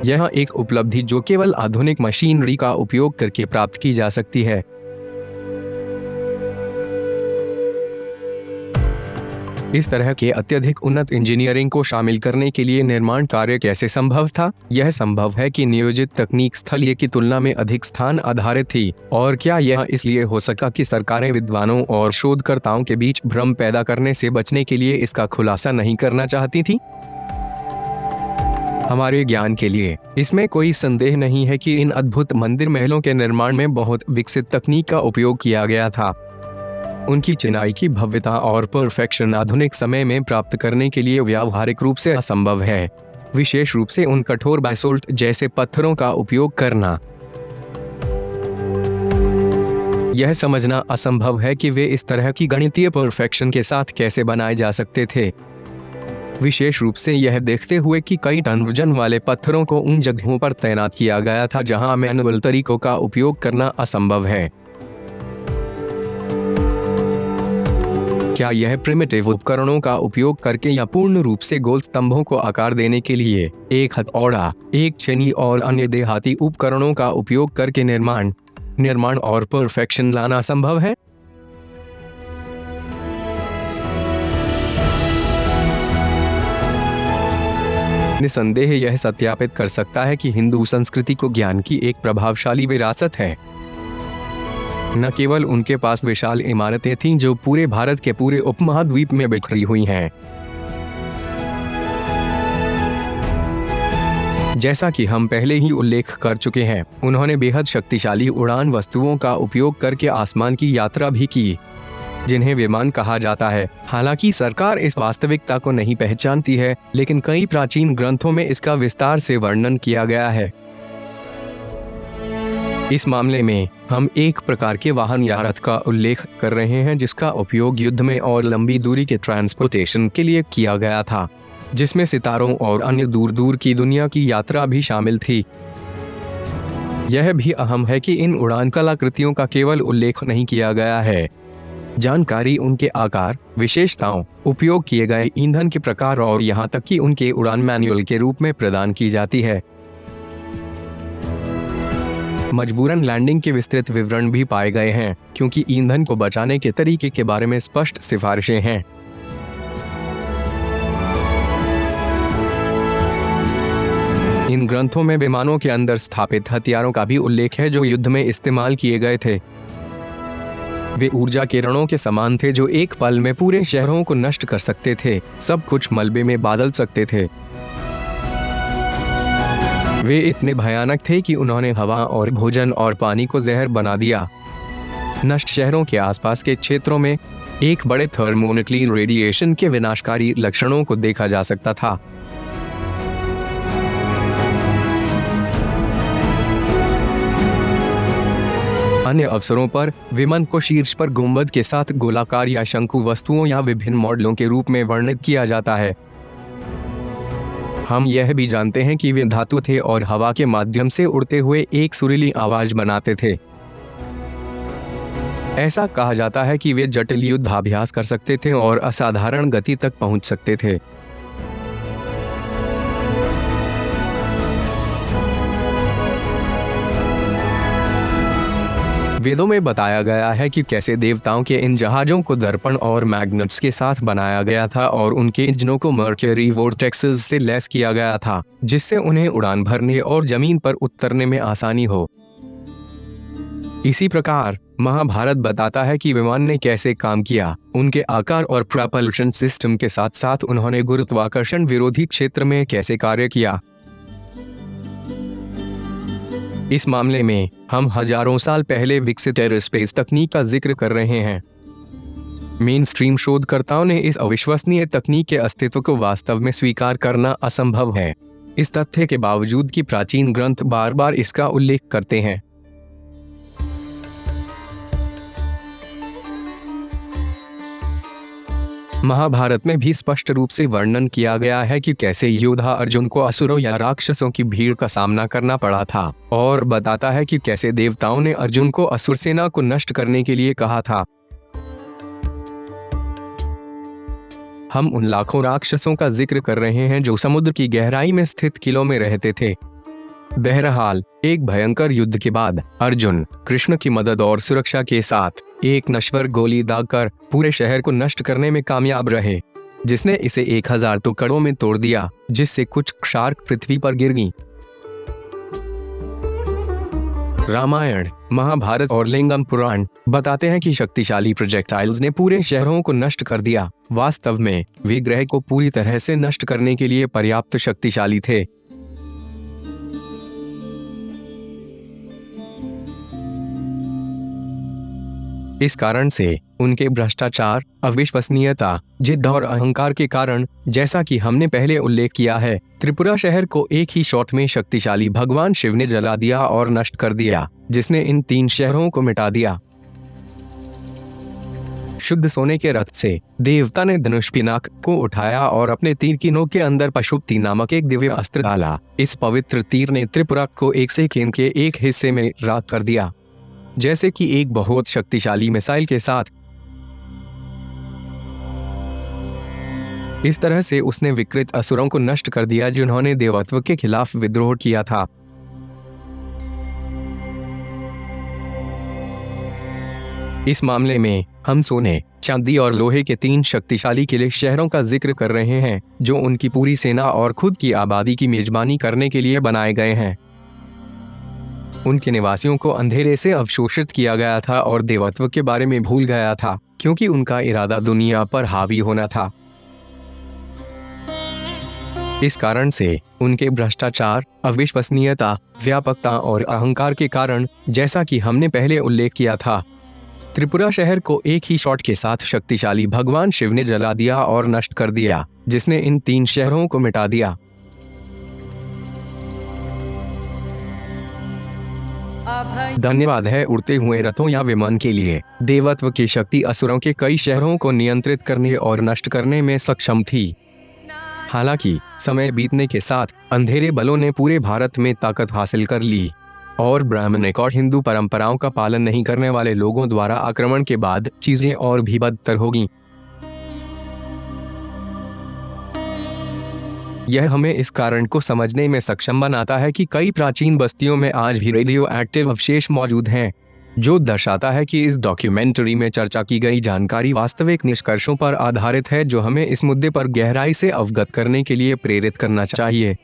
A: यह एक उपलब्धि जो केवल आधुनिक मशीनरी का उपयोग करके प्राप्त की जा सकती है। इस तरह के अत्यधिक उन्नत इंजीनियरिंग को शामिल करने के लिए निर्माण कार्य कैसे संभव था? यह संभव है कि नियोजित तकनीक स्थलीय की तुलना में अधिक स्थान आधारित थी। और क्या यह इसलिए हो सका कि सरकारें विद्वानों और शोधकर्ताओं के बीच भ्रम पैदा करने से बचने के लिए इसका खुलासा नहीं करना चाहती थी? हमारे ज्ञान के लिए इसमें कोई संदेह नहीं है कि इन अद्भुत मंदिर महलों के निर्माण में बहुत विकसित तकनीक का उपयोग किया गया था। उनकी चिनाई की भव्यता और परफेक्शन आधुनिक समय में प्राप्त करने के लिए व्यावहारिक रूप से असंभव है, विशेष रूप से उन कठोर बासल्ट जैसे पत्थरों का उपयोग करना। यह समझना असंभव है कि वे इस तरह की गणितीय परफेक्शन के साथ कैसे बनाए जा सकते थे, विशेष रूप से यह देखते हुए कि कई टन वजन वाले पत्थरों को उन जगहों पर तैनात किया गया था जहां मैनुअल तरीकों का उपयोग करना असंभव है। क्या यह प्रिमिटिव उपकरणों का उपयोग करके या पूर्ण रूप से गोल स्तंभों को आकार देने के लिए एक हथौड़ा, एक छेनी और अन्य देहाती उपकरणों का उपयोग करके निर्माण और परफेक्शन लाना संभव है? निसंदेह यह सत्यापित कर सकता है कि हिंदू संस्कृति को ज्ञान की एक प्रभावशाली विरासत है। न केवल उनके पास विशाल इमारतें थीं जो पूरे भारत के पूरे उपमहाद्वीप में बिखरी हुई हैं, जैसा कि हम पहले ही उल्लेख कर चुके हैं, उन्होंने बेहद शक्तिशाली उड़ान वस्तुओं का उपयोग करके आसमान की यात्रा भी की, जिन्हें विमान कहा जाता है। हालांकि सरकार इस वास्तविकता को नहीं पहचानती है, लेकिन कई प्राचीन ग्रंथों में इसका विस्तार से वर्णन किया गया है। इस मामले में हम एक प्रकार के वाहन या रथ का उल्लेख कर रहे हैं जिसका उपयोग युद्ध में और लंबी दूरी के ट्रांसपोर्टेशन के लिए किया गया था, जिसमें सितारों और अन्य दूर दूर की दुनिया की यात्रा भी शामिल थी। यह भी अहम है कि इन उड़ान कलाकृतियों का केवल उल्लेख नहीं किया गया है। जानकारी उनके आकार, विशेषताओं, उपयोग किए गए ईंधन के प्रकार और यहाँ तक कि उनके उड़ान मैनुअल के रूप में प्रदान की जाती है। मजबूरन लैंडिंग के विस्तृत विवरण भी पाए गए हैं, क्योंकि ईंधन को बचाने के तरीके के बारे में स्पष्ट सिफारिशें हैं। इन ग्रंथों में विमानों के अंदर स्थापित हथियारों का भी उल्लेख है जो युद्ध में इस्तेमाल किए गए थे। वे ऊर्जा किरणों के समान थे जो एक पल में पूरे शहरों को नष्ट कर सकते थे, सब कुछ मलबे में बदल सकते थे। वे इतने भयानक थे कि उन्होंने हवा और भोजन और पानी को जहर बना दिया। नष्ट शहरों के आसपास के क्षेत्रों में एक बड़े थर्मोन्यूक्लियर रेडिएशन के विनाशकारी लक्षणों को देखा जा सकता था। अन्य अवसरों पर विमान को शीर्ष पर गुंबद के साथ गोलाकार या शंकु वस्तुओं या विभिन्न मॉडलों के रूप में वर्णित किया जाता है। हम यह भी जानते हैं कि वे धातु थे और हवा के माध्यम से उड़ते हुए एक सुरीली आवाज बनाते थे। ऐसा कहा जाता है कि वे जटिल युद्धाभ्यास कर सकते थे और असाधारण गति तक पहुंच सकते थे। वेदों में बताया गया है कि कैसे देवताओं के इन जहाजों को दर्पण और मैग्नेट्स के साथ बनाया गया था और उनके इंजनों को मर्क्यूरी वोर्टेक्सेस से लैस किया गया था, जिससे उन्हें उड़ान भरने और जमीन पर उतरने में आसानी हो। इसी प्रकार महाभारत बताता है कि विमान ने कैसे काम किया। उनके आकार और प्रपल्शन सिस्टम के साथ साथ उन्होंने गुरुत्वाकर्षण विरोधी क्षेत्र में कैसे कार्य किया। इस मामले में हम हजारों साल पहले विकसित एरोस्पेस तकनीक का जिक्र कर रहे हैं। मेन स्ट्रीम शोधकर्ताओं ने इस अविश्वसनीय तकनीक के अस्तित्व को वास्तव में स्वीकार करना असंभव है, इस तथ्य के बावजूद कि प्राचीन ग्रंथ बार बार इसका उल्लेख करते हैं। महाभारत में भी स्पष्ट रूप से वर्णन किया गया है कि कैसे योद्धा अर्जुन को असुरों या राक्षसों की भीड़ का सामना करना पड़ा था, और बताता है कि कैसे देवताओं ने अर्जुन को असुर सेना को नष्ट करने के लिए कहा था। हम उन लाखों राक्षसों का जिक्र कर रहे हैं जो समुद्र की गहराई में स्थित किलों में रहते थे। बहरहाल एक भयंकर युद्ध के बाद अर्जुन कृष्ण की मदद और सुरक्षा के साथ एक नश्वर गोली दागकर पूरे शहर को नष्ट करने में कामयाब रहे, जिसने इसे 1000 टुकड़ों में तोड़ दिया, जिससे कुछ क्षार्क पृथ्वी पर गिर गईं। रामायण, महाभारत और लिंगम पुराण बताते हैं कि शक्तिशाली प्रोजेक्टाइल्स ने पूरे शहरों को नष्ट कर दिया। वास्तव में वे ग्रह को पूरी तरह से नष्ट करने के लिए पर्याप्त शक्तिशाली थे। इस कारण से उनके भ्रष्टाचार, अविश्वसनीयता, जिद और अहंकार के कारण, जैसा कि हमने पहले उल्लेख किया है, त्रिपुरा शहर को एक ही शॉट में शक्तिशाली भगवान शिव ने जला दिया और नष्ट कर दिया, जिसने इन 3 शहरों को मिटा दिया। शुद्ध सोने के रथ से देवता ने धनुष पिनाक को उठाया और अपने तीर की नोक के अंदर पशुपति नामक एक दिव्य अस्त्र डाला। इस पवित्र तीर ने त्रिपुरा को एक सेकंड के एक हिस्से में राख कर दिया, जैसे कि एक बहुत शक्तिशाली मिसाइल के साथ। इस तरह से उसने विकृत असुरों को नष्ट कर दिया जिन्होंने देवत्व के खिलाफ विद्रोह किया था। इस मामले में हम सोने, चांदी और लोहे के 3 शक्तिशाली किले शहरों का जिक्र कर रहे हैं, जो उनकी पूरी सेना और खुद की आबादी की मेजबानी करने के लिए बनाए गए हैं। उनके निवासियों को अंधेरे से अवशोषित किया गया था और देवत्व के बारे में भूल गया था, क्योंकि उनका इरादा दुनिया पर हावी होना था। इस कारण से उनके भ्रष्टाचार, अविश्वसनीयता, व्यापकता और अहंकार के कारण, जैसा कि हमने पहले उल्लेख किया था, त्रिपुरा शहर को एक ही शॉट के साथ शक्तिशाली भगवान शिव ने जला दिया और नष्ट कर दिया, जिसने इन 3 शहरों को मिटा दिया। धन्यवाद है उड़ते हुए रथों या विमान के लिए। देवत्व की शक्ति असुरों के कई शहरों को नियंत्रित करने और नष्ट करने में सक्षम थी। हालांकि समय बीतने के साथ अंधेरे बलों ने पूरे भारत में ताकत हासिल कर ली और ब्राह्मणिक और हिंदू परंपराओं का पालन नहीं करने वाले लोगों द्वारा आक्रमण के बाद चीजें और भी बदतर हो गईं। यह हमें इस कारण को समझने में सक्षम बनाता है कि कई प्राचीन बस्तियों में आज भी रेडियो एक्टिव अवशेष मौजूद हैं, जो दर्शाता है कि इस डॉक्यूमेंट्री में चर्चा की गई जानकारी वास्तविक निष्कर्षों पर आधारित है, जो हमें इस मुद्दे पर गहराई से अवगत करने के लिए प्रेरित करना चाहिए।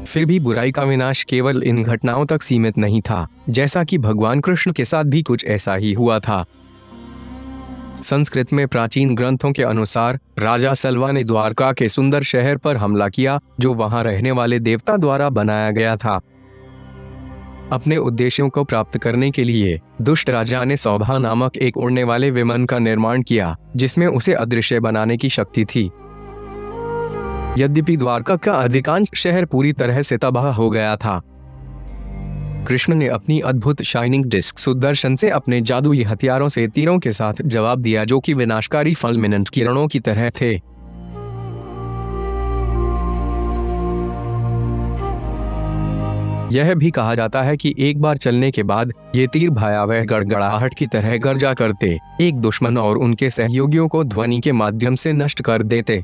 A: फिर भी बुराई का विनाश केवल इन घटनाओं तक सीमित नहीं था, जैसा कि भगवान कृष्ण के साथ भी कुछ ऐसा ही हुआ था। संस्कृत में प्राचीन ग्रंथों के अनुसार राजा सल्वा ने द्वारका के सुंदर शहर पर हमला किया, जो वहां रहने वाले देवता द्वारा बनाया गया था। अपने उद्देश्यों को प्राप्त करने के लिए दुष्ट राजा ने सौभा नामक एक उड़ने वाले विमान का निर्माण किया, जिसमें उसे अदृश्य बनाने की शक्ति थी। यद्यपि द्वारका का अधिकांश शहर पूरी तरह से तबाह हो गया था, कृष्ण ने अपनी अद्भुत शाइनिंग डिस्क सुदर्शन से अपने जादुई हथियारों से तीरों के साथ जवाब दिया, जो कि विनाशकारी फलमिनंट किरणों की तरह थे। यह भी कहा जाता है कि एक बार चलने के बाद ये तीर भयावह गड़गड़ाहट की तरह गर्जा करते, एक दुश्मन और उनके सहयोगियों को ध्वनि के माध्यम से नष्ट कर देते।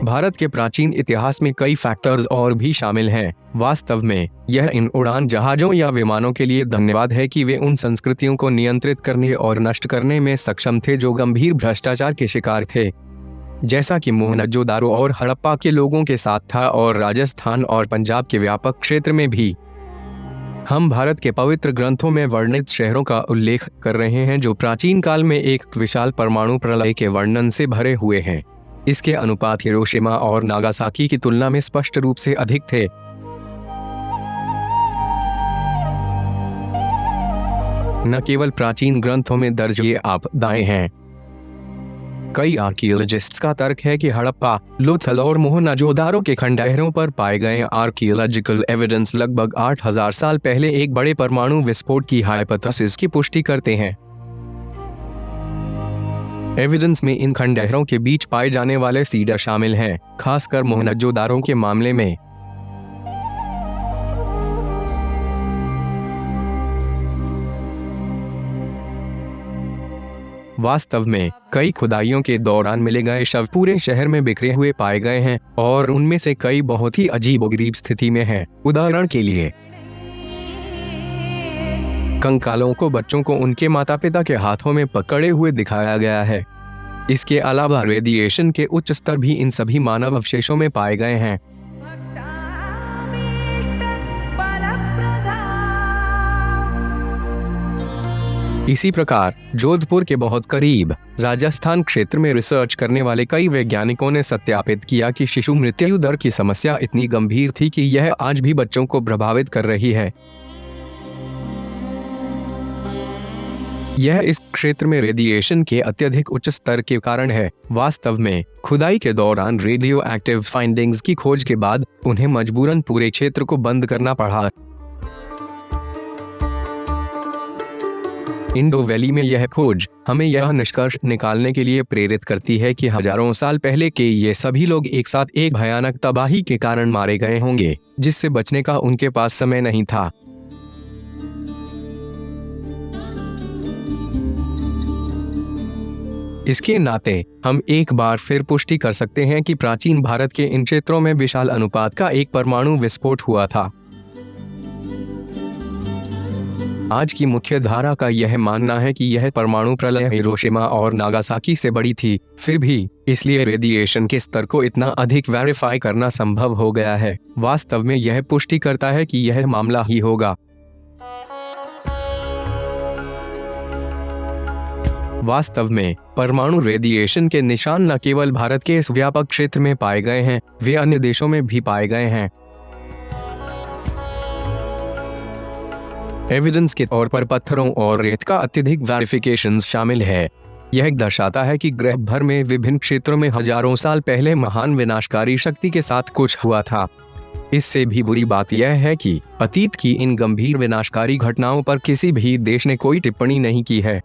A: भारत के प्राचीन इतिहास में कई फैक्टर्स और भी शामिल हैं। वास्तव में यह इन उड़ान जहाजों या विमानों के लिए धन्यवाद है कि वे उन संस्कृतियों को नियंत्रित करने और नष्ट करने में सक्षम थे जो गंभीर भ्रष्टाचार के शिकार थे, जैसा कि मोहनजोदारो और हड़प्पा के लोगों के साथ था, और राजस्थान और पंजाब के व्यापक क्षेत्र में भी। हम भारत के पवित्र ग्रंथों में वर्णित शहरों का उल्लेख कर रहे हैं, जो प्राचीन काल में एक विशाल परमाणु प्रलय के वर्णन से भरे हुए हैं। इसके अनुपात हिरोशिमा और नागासाकी की तुलना में स्पष्ट रूप से अधिक थे। न केवल प्राचीन ग्रंथों में दर्ज ये आपदाएं हैं। कई आर्कियोलॉजिस्ट्स का तर्क है कि हड़प्पा, लोथल और मोहनजोदारो के खंडहरों पर पाए गए आर्कियोलॉजिकल एविडेंस लगभग 8000 साल पहले एक बड़े परमाणु विस्फोट की हाइपोथेसिस की पुष्टि करते हैं। एविडेंस में इन खंडहरों के बीच पाए जाने वाले सीडर शामिल हैं, खासकर मोहनजोदारो के मामले में। वास्तव में कई खुदाइयों के दौरान मिले गए शव पूरे शहर में बिखरे हुए पाए गए हैं, और उनमें से कई बहुत ही अजीबोगरीब स्थिति में हैं। उदाहरण के लिए, कंकालों को बच्चों को उनके माता पिता के हाथों में पकड़े हुए दिखाया गया है। इसके अलावा रेडिएशन के उच्च स्तर भी इन सभी मानव अवशेषों में पाए गए हैं। इसी प्रकार जोधपुर के बहुत करीब राजस्थान क्षेत्र में रिसर्च करने वाले कई वैज्ञानिकों ने सत्यापित किया कि शिशु मृत्यु दर की समस्या इतनी गंभीर थी कि यह आज भी बच्चों को प्रभावित कर रही है। यह इस क्षेत्र में रेडिएशन के अत्यधिक उच्च स्तर के कारण है। वास्तव में खुदाई के दौरान रेडियो एक्टिव फाइंडिंग्स की खोज के बाद उन्हें मजबूरन पूरे क्षेत्र को बंद करना पड़ा। इंडो वैली में यह खोज हमें यह निष्कर्ष निकालने के लिए प्रेरित करती है कि हजारों साल पहले के ये सभी लोग एक साथ एक भयानक तबाही के कारण मारे गए होंगे, जिससे बचने का उनके पास समय नहीं था। इसके नाते हम एक बार फिर पुष्टि कर सकते हैं कि प्राचीन भारत के इन क्षेत्रों में विशाल अनुपात का एक परमाणु विस्फोट हुआ था। आज की मुख्य धारा का यह मानना है कि यह परमाणु प्रलय हिरोशिमा और नागासाकी से बड़ी थी। फिर भी इसलिए रेडिएशन के स्तर को इतना अधिक वेरीफाई करना संभव हो गया है। वास्तव में यह पुष्टि करता है कि यह मामला ही होगा। वास्तव में परमाणु रेडिएशन के निशान न केवल भारत के इस व्यापक क्षेत्र में पाए गए हैं, वे अन्य देशों में भी पाए गए हैं। एविडेंस के तौर पर पत्थरों और रेत का अत्यधिक वेरिफिकेशंस शामिल है। यह दर्शाता है कि ग्रह भर में विभिन्न क्षेत्रों में हजारों साल पहले महान विनाशकारी शक्ति के साथ कुछ हुआ था। इससे भी बुरी बात यह है कि अतीत की इन गंभीर विनाशकारी घटनाओं पर किसी भी देश ने कोई टिप्पणी नहीं की है।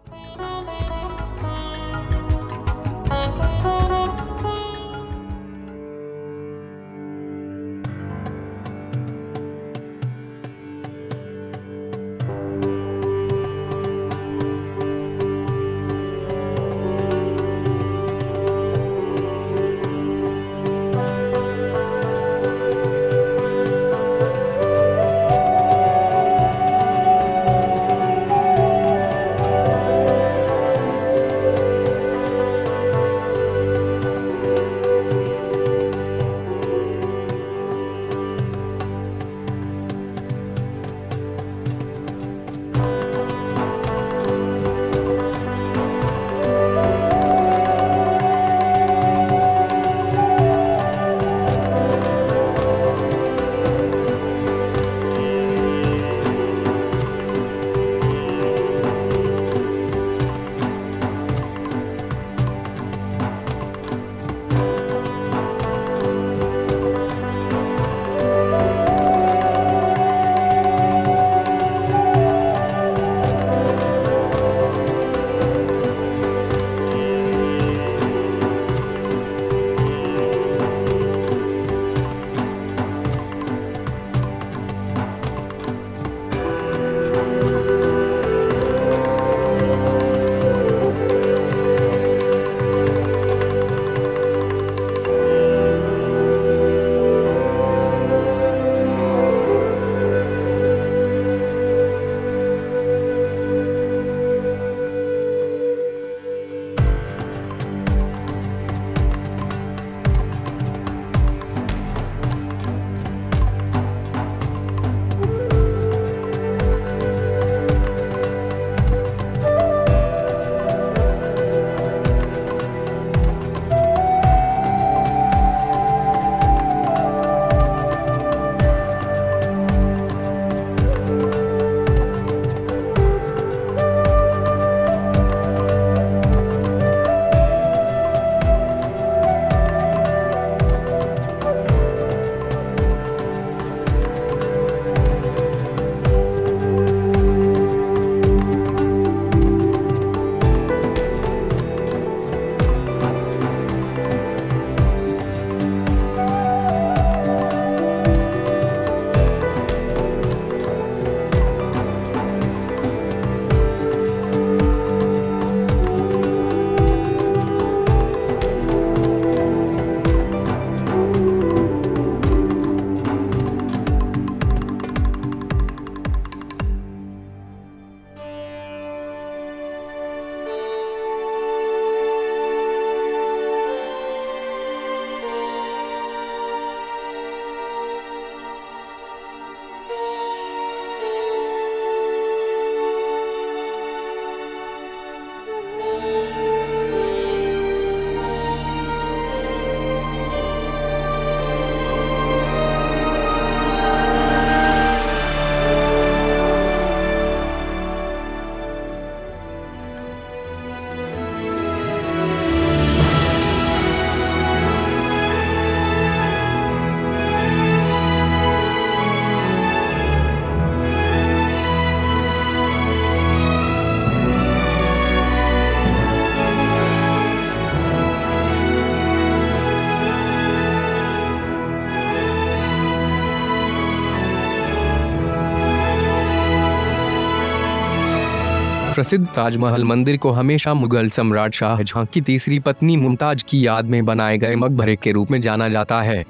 A: प्रसिद्ध ताजमहल मंदिर को हमेशा मुगल सम्राट शाहजहां की तीसरी पत्नी मुमताज की याद में बनाए गए मकबरे के रूप में जाना जाता है,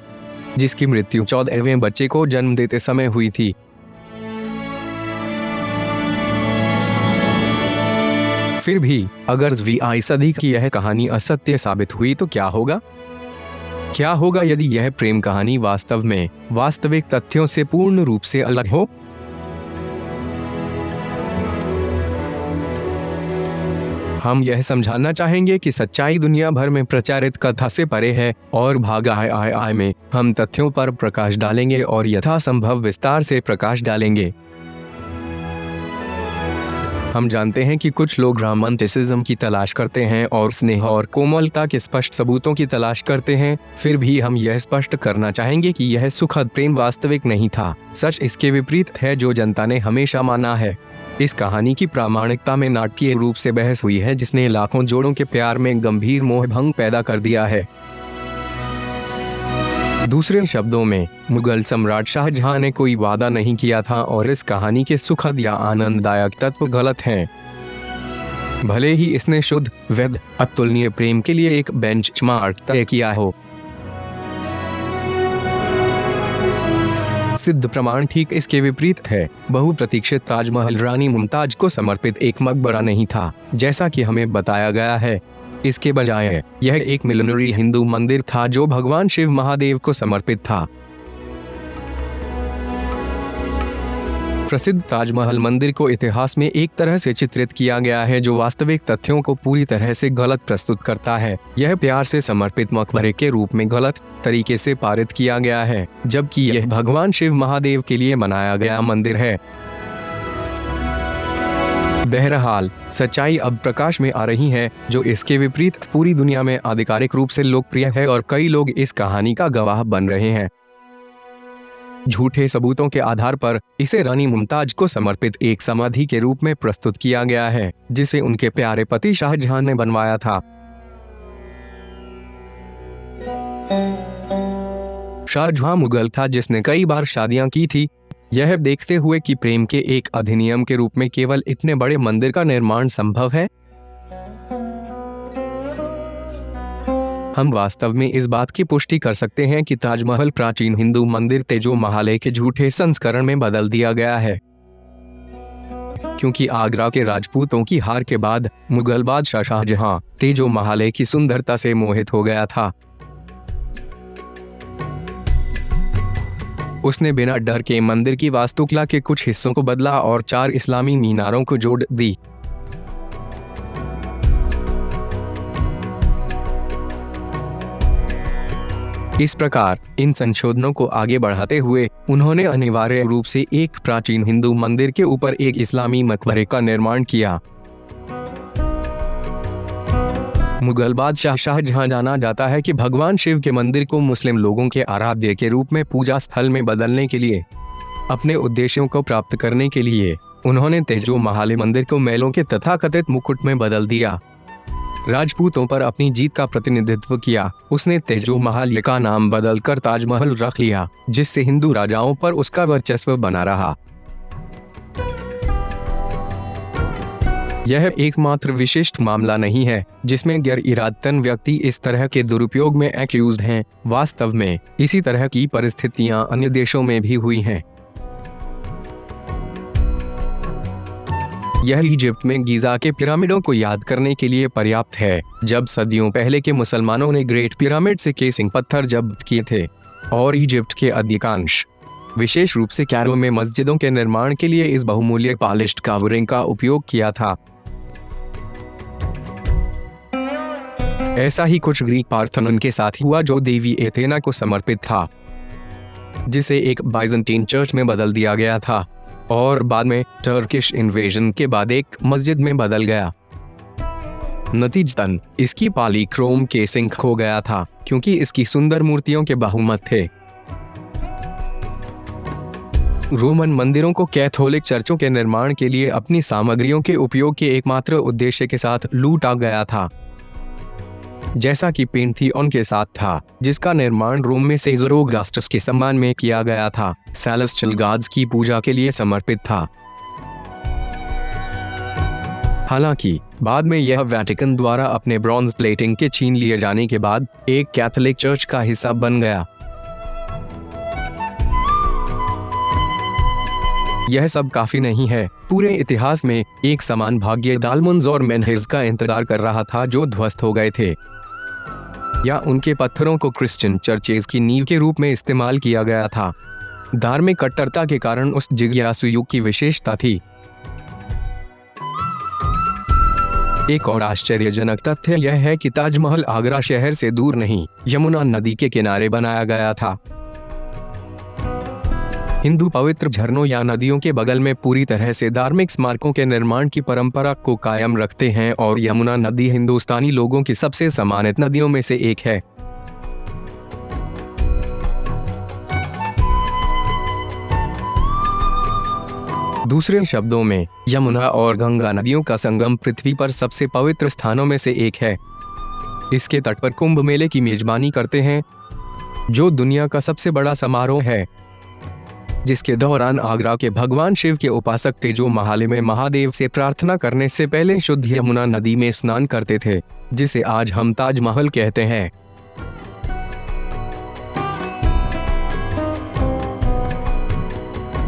A: जिसकी मृत्यु 14वें बच्चे को जन्म देते समय हुई थी। फिर भी अगर 20वीं सदी की यह कहानी असत्य साबित हुई तो क्या होगा? क्या होगा यदि यह प्रेम कहानी वास्तव में वास्तविक तथ्यों से पूर्ण रूप से अलग हो? हम यह समझाना चाहेंगे कि सच्चाई दुनिया भर में प्रचारित कथा से परे है और भाग आय में हम तथ्यों पर प्रकाश डालेंगे और यथासंभव विस्तार से प्रकाश डालेंगे। हम जानते हैं कि कुछ लोग रोमांटिसिज्म की तलाश करते हैं और स्नेह और कोमलता के स्पष्ट सबूतों की तलाश करते हैं। फिर भी हम यह स्पष्ट करना चाहेंगे कि यह सुखद प्रेम वास्तविक नहीं था। सच इसके विपरीत है जो जनता ने हमेशा माना है। इस कहानी की प्रामाणिकता में नाटकीय रूप से बहस हुई है, जिसने लाखों जोड़ों के प्यार में गंभीर मोहभंग पैदा कर दिया है। दूसरे शब्दों में, मुगल सम्राट शाहजहां ने कोई वादा नहीं किया था और इस कहानी के सुखद या आनंददायक तत्व गलत हैं। भले ही इसने शुद्ध, वैध, अतुलनीय प्रेम के लिए एक बेंचमार्क तय किया हो। सिद्ध प्रमाण ठीक इसके विपरीत है। बहुप्रतीक्षित ताजमहल रानी मुमताज को समर्पित एक मकबरा नहीं था, जैसा कि हमें बताया गया है। इसके बजाय यह एक मिलनरी हिंदू मंदिर था जो भगवान शिव महादेव को समर्पित था। प्रसिद्ध ताजमहल मंदिर को इतिहास में एक तरह से चित्रित किया गया है जो वास्तविक तथ्यों को पूरी तरह से गलत प्रस्तुत करता है। यह प्यार से समर्पित मकबरे के रूप में गलत तरीके से पारित किया गया है, जबकि यह भगवान शिव महादेव के लिए बनाया गया मंदिर है। बहरहाल, सच्चाई अब प्रकाश में आ रही है, जो इसके विपरीत पूरी दुनिया में आधिकारिक रूप से लोकप्रिय है और कई लोग इस कहानी का गवाह बन रहे हैं। झूठे सबूतों के आधार पर इसे रानी मुमताज को समर्पित एक समाधि के रूप में प्रस्तुत किया गया है, जिसे उनके प्यारे पति शाहजहां ने बनवाया था। शाहजहां मुगल था जिसने कई बार शादियां की थी। यह देखते हुए कि प्रेम के एक अधिनियम के रूप में केवल इतने बड़े मंदिर का निर्माण संभव है, हम वास्तव में इस बात की पुष्टि कर सकते हैं कि ताजमहल प्राचीन हिंदू मंदिर तेजो महाले के झूठे संस्करण में बदल दिया गया है। क्योंकि आगरा के राजपूतों की हार के बाद मुगल बादशाह शाहजहां तेजो महाले की सुंदरता से मोहित हो गया था। उसने बिना डर के मंदिर की वास्तुकला के कुछ हिस्सों को बदला और 4 इस्लामी मीनारों को जोड़ दी। इस प्रकार इन संशोधनों को आगे बढ़ाते हुए उन्होंने अनिवार्य रूप से एक प्राचीन हिंदू मंदिर के ऊपर एक इस्लामी मकबरे का निर्माण किया। मुगल बादशाह शाहजहां जाना जाता है कि भगवान शिव के मंदिर को मुस्लिम लोगों के आराध्य के रूप में पूजा स्थल में बदलने के लिए, अपने उद्देश्यों को प्राप्त करने के लिए, उन्होंने तेजो महाले मंदिर को महलों के तथाकथित मुकुट में बदल दिया। राजपूतों पर अपनी जीत का प्रतिनिधित्व किया। उसने तेजो महाल का नाम बदलकर ताजमहल रख लिया, जिससे हिंदू राजाओं पर उसका वर्चस्व बना रहा। यह एकमात्र विशिष्ट मामला नहीं है जिसमें गैर इरादतन व्यक्ति इस तरह के दुरुपयोग में एक्यूज्ड हैं। वास्तव में इसी तरह की परिस्थितियां अन्य देशों में भी हुई हैं। यह इजिप्ट में गीजा के पिरामिडों को याद करने के लिए पर्याप्त है, जब सदियों पहले के मुसलमानों ने ग्रेट पिरामिड से केसिंग पत्थर जब्त किए थे और इजिप्ट के अधिकांश, विशेष रूप से कैरो में मस्जिदों के निर्माण के लिए इस बहुमूल्य पॉलिश्ड कावरिंग का उपयोग किया था। ऐसा ही कुछ ग्रीक पार्थेनॉन के साथ हुआ जो देवी एथेना को समर्पित था, जिसे एक बाइजेंटीन चर्च में बदल दिया गया था और बाद में टर्किश इन्वेजन के बाद एक मस्जिद में बदल गया। नतीजतन इसकी पॉलीक्रोम केसिंग खो गया था क्योंकि इसकी सुंदर मूर्तियों के बहुमत थे। रोमन मंदिरों को कैथोलिक चर्चों के निर्माण के लिए अपनी सामग्रियों के उपयोग के एकमात्र उद्देश्य के साथ लूटा गया था, जैसा कि पेंथियन के साथ था, जिसका निर्माण रोम में सीज़र ऑगस्टस के सम्मान में किया गया था, सेलेस्टियल गॉड्स की पूजा के लिए समर्पित था। हालांकि बाद में यह वेटिकन द्वारा अपने ब्रॉन्ज प्लेटिंग के छीन लिए जाने के बाद एक कैथोलिक चर्च का हिस्सा बन गया। यह सब काफी नहीं है, पूरे इतिहास में एक समान भाग्य डालमुंज और मेनहिर्स का इंतजार कर रहा था जो ध्वस्त हो गए थे, या उनके पत्थरों को क्रिश्चियन चर्चेज की नींव के रूप में इस्तेमाल किया गया था। धार्मिक कट्टरता के कारण उस जिज्ञासु युग की विशेषता थी। एक और आश्चर्यजनक तथ्य यह है कि ताजमहल आगरा शहर से दूर नहीं, यमुना नदी के किनारे बनाया गया था। हिंदू पवित्र झरनों या नदियों के बगल में पूरी तरह से धार्मिक स्मारकों के निर्माण की परंपरा को कायम रखते हैं और यमुना नदी हिंदुस्तानी लोगों की सबसे सम्मानित नदियों में से एक है। दूसरे शब्दों में, यमुना और गंगा नदियों का संगम पृथ्वी पर सबसे पवित्र स्थानों में से एक है। इसके तट पर कुंभ मेले की मेजबानी करते हैं, जो दुनिया का सबसे बड़ा समारोह है, जिसके दौरान आगरा के भगवान शिव के उपासक तेजो महाले में महादेव से प्रार्थना करने से पहले शुद्ध यमुना नदी में स्नान करते थे, जिसे आज हम ताजमहल कहते हैं।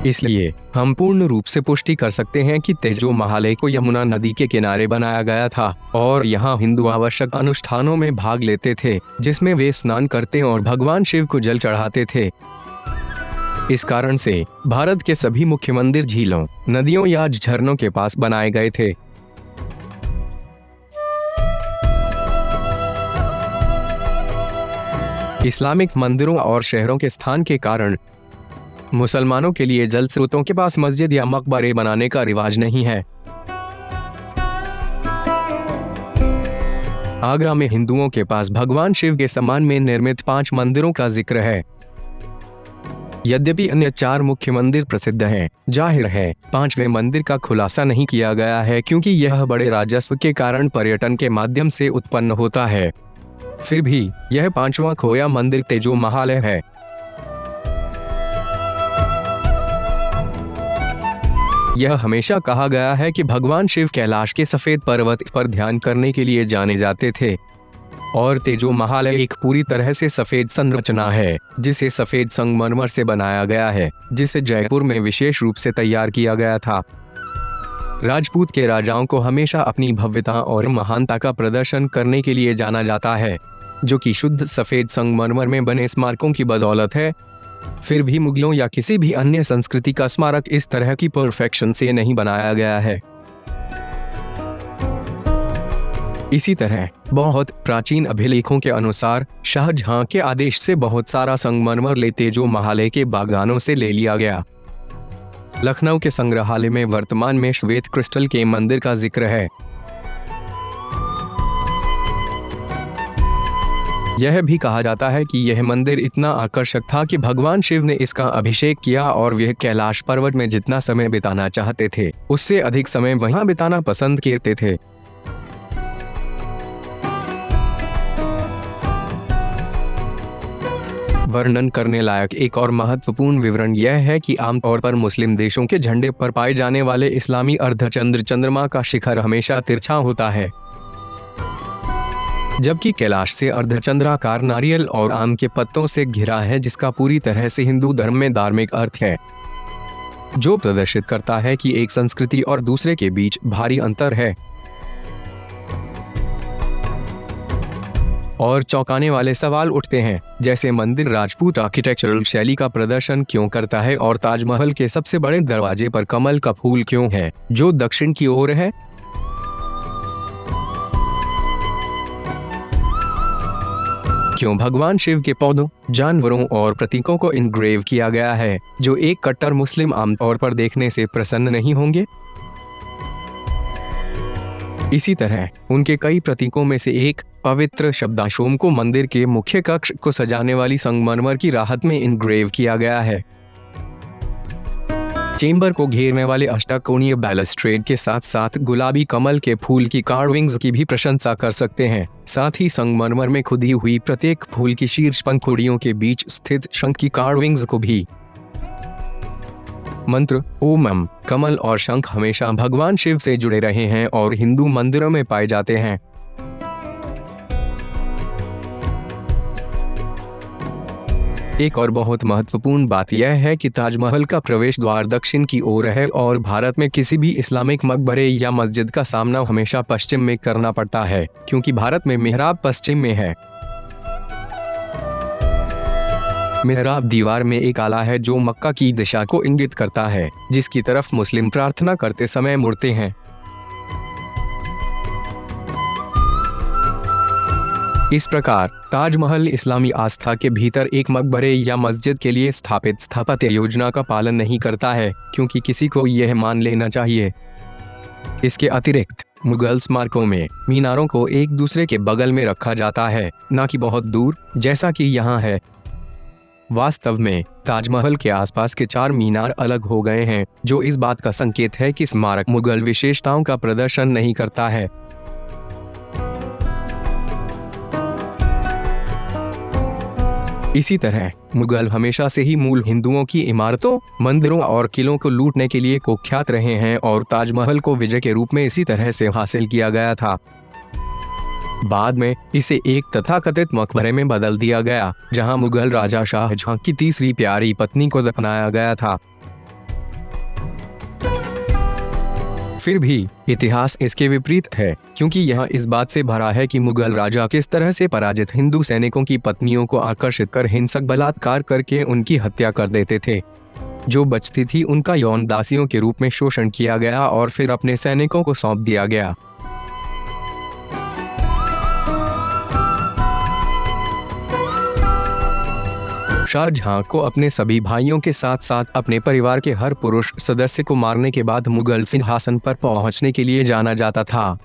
A: इसलिए हम पूर्ण रूप से पुष्टि कर सकते हैं कि तेजो महाले को यमुना नदी के किनारे बनाया गया था और यहाँ हिंदू आवश्यक अनुष्ठानों में भाग लेते थे, जिसमें वे स्नान करते और भगवान शिव को जल चढ़ाते थे। इस कारण से भारत के सभी मुख्य मंदिर झीलों, नदियों या झरनों के पास बनाए गए थे। इस्लामिक मंदिरों और शहरों के स्थान के कारण मुसलमानों के लिए जल स्रोतों के पास मस्जिद या मकबरे बनाने का रिवाज नहीं है। आगरा में हिंदुओं के पास भगवान शिव के सम्मान में निर्मित 5 मंदिरों का जिक्र है। यद्यपि अन्य 4 मुख्य मंदिर प्रसिद्ध हैं, जाहिर है 5वें मंदिर का खुलासा नहीं किया गया है क्योंकि यह बड़े राजस्व के कारण पर्यटन के माध्यम से उत्पन्न होता है। फिर भी यह 5वां खोया मंदिर तेजो महालय है। यह हमेशा कहा गया है कि भगवान शिव कैलाश के सफेद पर्वत पर ध्यान करने के लिए जाने जाते थे और तेजो महालय एक पूरी तरह से सफेद संरचना है जिसे सफेद संगमरमर से बनाया गया है, जिसे जयपुर में विशेष रूप से तैयार किया गया था। राजपूत के राजाओं को हमेशा अपनी भव्यता और महानता का प्रदर्शन करने के लिए जाना जाता है, जो कि शुद्ध सफेद संगमरमर में बने स्मारकों की बदौलत है। फिर भी मुगलों या किसी भी अन्य संस्कृति का स्मारक इस तरह की परफेक्शन से नहीं बनाया गया है। इसी तरह बहुत प्राचीन अभिलेखों के अनुसार शाहजहां के आदेश से बहुत सारा संगमरमर तेजो महालय के बागानों से ले लिया गया। लखनऊ के संग्रहालय में वर्तमान में श्वेत क्रिस्टल के मंदिर का जिक्र है। यह भी कहा जाता है कि यह मंदिर इतना आकर्षक था कि भगवान शिव ने इसका अभिषेक किया और वह कैलाश पर्वत में जितना समय बिताना चाहते थे उससे अधिक समय वहां बिताना पसंद करते थे। वर्णन करने लायक एक और महत्वपूर्ण विवरण यह है कि आमतौर पर मुस्लिम देशों के झंडे पर पाए जाने वाले इस्लामी अर्धचंद्र चंद्रमा का शिखर हमेशा तिरछा होता है, जबकि कैलाश से अर्धचंद्राकार नारियल और आम के पत्तों से घिरा है, जिसका पूरी तरह से हिंदू धर्म में धार्मिक अर्थ है, जो प्रदर्शित करता है कि एक संस्कृति और दूसरे के बीच भारी अंतर है। और चौंकाने वाले सवाल उठते हैं, जैसे मंदिर राजपूत आर्किटेक्चरल शैली का प्रदर्शन क्यों करता है और ताजमहल के सबसे बड़े दरवाजे पर कमल का फूल क्यों है, जो दक्षिण की ओर है। क्यों भगवान शिव के पौधों, जानवरों और प्रतीकों को इनग्रेव किया गया है, जो एक कट्टर मुस्लिम आमतौर पर देखने से प्रसन्न नहीं होंगे। इसी तरह उनके कई प्रतीकों में से एक पवित्र शब्दाशोम को मंदिर के मुख्य कक्ष को सजाने वाली संगमरमर की राहत में इनग्रेव किया गया है। चेंबर को घेरने वाले अष्टकोणीय बैलस्ट्रेड के साथ साथ गुलाबी कमल के फूल की कार्विंग्स की भी प्रशंसा कर सकते हैं। साथ ही संगमरमर में खुदी हुई प्रत्येक फूल की शीर्ष पंखुड़ियों के बीच स्थित शंख की कार्विंग्स को भी। मंत्र ओम, कमल और शंख हमेशा भगवान शिव से जुड़े रहे हैं और हिंदू मंदिरों में पाए जाते हैं। एक और बहुत महत्वपूर्ण बात यह है कि ताजमहल का प्रवेश द्वार दक्षिण की ओर है और भारत में किसी भी इस्लामिक मकबरे या मस्जिद का सामना हमेशा पश्चिम में करना पड़ता है, क्योंकि भारत में मिहराब पश्चिम में है। मिहराब दीवार में एक आला है जो मक्का की दिशा को इंगित करता है, जिसकी तरफ मुस्लिम प्रार्थना करते समय मुड़ते हैं। इस प्रकार ताजमहल इस्लामी आस्था के भीतर एक मकबरे या मस्जिद के लिए स्थापित स्थापत्य योजना का पालन नहीं करता है, क्योंकि किसी को यह मान लेना चाहिए। इसके अतिरिक्त मुगल स्मारकों में मीनारों को एक दूसरे के बगल में रखा जाता है, न कि बहुत दूर जैसा कि यहाँ है। वास्तव में ताजमहल के आसपास के 4 मीनार अलग हो गए हैं, जो इस बात का संकेत है कि स्मारक मुगल विशेषताओं का प्रदर्शन नहीं करता है। इसी तरह मुगल हमेशा से ही मूल हिंदुओं की इमारतों, मंदिरों और किलों को लूटने के लिए कुख्यात रहे हैं और ताजमहल को विजय के रूप में इसी तरह से हासिल किया गया था। बाद में इसे एक तथाकथित मकबरे में बदल दिया गया, जहां मुगल राजा शाहजहां की तीसरी प्यारी पत्नी को दफनाया गया था। फिर भी इतिहास इसके विपरीत है, क्योंकि यह इस बात से भरा है कि मुगल राजा किस तरह से पराजित हिंदू सैनिकों की पत्नियों को आकर्षित कर हिंसक बलात्कार करके उनकी हत्या कर देते थे। जो बचती थी उनका यौन दासियों के रूप में शोषण किया गया और फिर अपने सैनिकों को सौंप दिया गया। शाहजहां को अपने सभी भाइयों के साथ साथ अपने परिवार के हर पुरुष सदस्य को मारने के बाद मुगल सिंहासन पर पहुंचने के लिए जाना जाता था।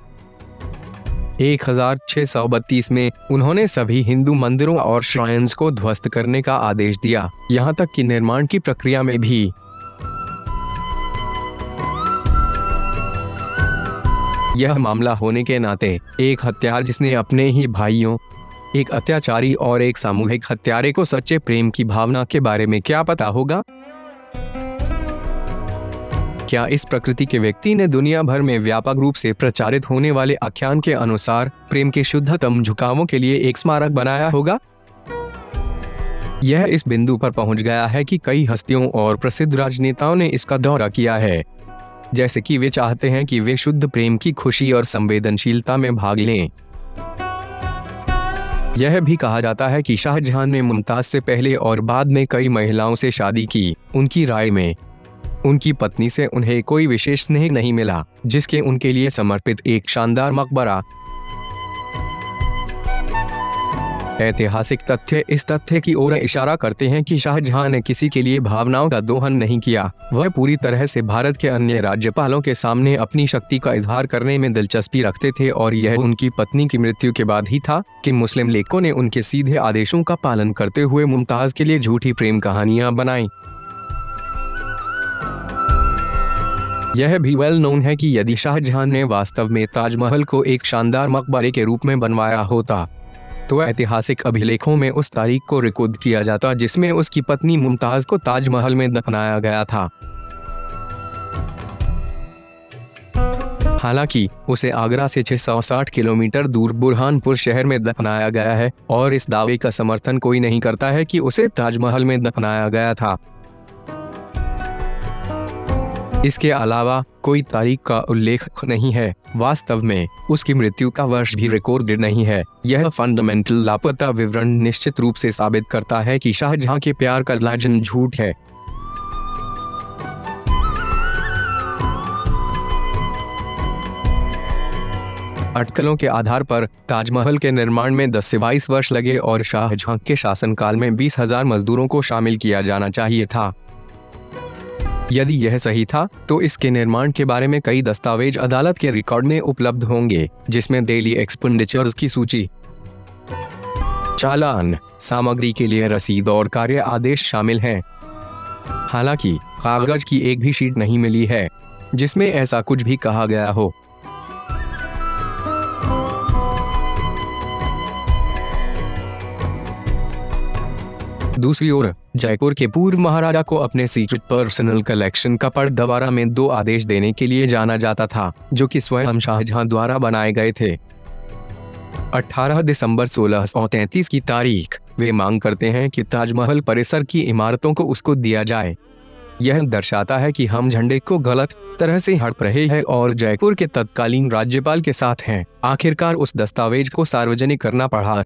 A: 1632 में उन्होंने सभी हिंदू मंदिरों और श्राइन्स को ध्वस्त करने का आदेश दिया, यहाँ तक कि निर्माण की प्रक्रिया में भी। यह मामला होने के नाते एक हत्यार जिसने अपने ही भाइयों, एक अत्याचारी और एक सामूहिक हत्यारे को सच्चे प्रेम की भावना के बारे में क्या पता होगा? क्या इस प्रकृति के व्यक्ति ने दुनिया भर में व्यापक रूप से प्रचारित होने वाले आख्यान के अनुसार प्रेम के शुद्धतम झुकावों के लिए एक स्मारक बनाया होगा? यह इस बिंदु पर पहुंच गया है कि कई हस्तियों और प्रसिद्ध राजनेताओं ने इसका दौरा किया है, जैसे कि वे चाहते हैं कि वे शुद्ध प्रेम की खुशी और संवेदनशीलता में भाग लें। यह भी कहा जाता है कि शाहजहां ने मुमताज से पहले और बाद में कई महिलाओं से शादी की। उनकी राय में उनकी पत्नी से उन्हें कोई विशेष स्नेह नहीं मिला, जिसके उनके लिए समर्पित एक शानदार मकबरा। ऐतिहासिक तथ्य इस तथ्य की ओर इशारा करते हैं कि शाहजहां ने किसी के लिए भावनाओं का दोहन नहीं किया। वह पूरी तरह से भारत के अन्य राज्यपालों के सामने अपनी शक्ति का इजहार करने में दिलचस्पी रखते थे और यह उनकी पत्नी की मृत्यु के बाद ही था कि मुस्लिम लेखकों ने उनके सीधे आदेशों का पालन करते हुए मुमताज के लिए झूठी प्रेम कहानियां बनाई। यह भी वेल नोन है कि यदि शाहजहां ने वास्तव में ताजमहल को एक शानदार मकबरे के रूप में बनवाया होता तो ऐतिहासिक अभिलेखों में उस तारीख को रिकॉर्ड किया जाता जिसमें उसकी पत्नी मुमताज को ताजमहल में दफनाया गया था। हालांकि उसे आगरा से 660 किलोमीटर दूर बुरहानपुर शहर में दफनाया गया है और इस दावे का समर्थन कोई नहीं करता है कि उसे ताजमहल में दफनाया गया था। इसके अलावा कोई तारीख का उल्लेख नहीं है। वास्तव में उसकी मृत्यु का वर्ष भी रिकॉर्डेड नहीं है। यह फंडामेंटल लापता विवरण निश्चित रूप से साबित करता है कि शाहजहां के प्यार का लाजन झूठ है। अटकलों के आधार पर ताजमहल के निर्माण में 10 से 22 वर्ष लगे और शाहजहां के शासनकाल में 20,000 मजदूरों को शामिल किया जाना चाहिए था। यदि यह सही था तो इसके निर्माण के बारे में कई दस्तावेज अदालत के रिकॉर्ड में उपलब्ध होंगे, जिसमें डेली एक्सपेंडिचर्स की सूची, चालान, सामग्री के लिए रसीद और कार्य आदेश शामिल हैं। हालांकि कागज की एक भी शीट नहीं मिली है जिसमें ऐसा कुछ भी कहा गया हो। दूसरी ओर जयपुर के पूर्व महाराजा को अपने सीक्रेट पर्सनल कलेक्शन का पटदवारा में 2 आदेश देने के लिए जाना जाता था, जो कि स्वयं शाहजहां द्वारा बनाए गए थे। 18 दिसंबर 1633 की तारीख वे मांग करते हैं कि ताजमहल परिसर की इमारतों को उसको दिया जाए। यह दर्शाता है कि हम झंडे को गलत तरह से हड़प रहे हैं और जयपुर के तत्कालीन राज्यपाल के साथ हैं। आखिरकार उस दस्तावेज को सार्वजनिक करना पड़ा।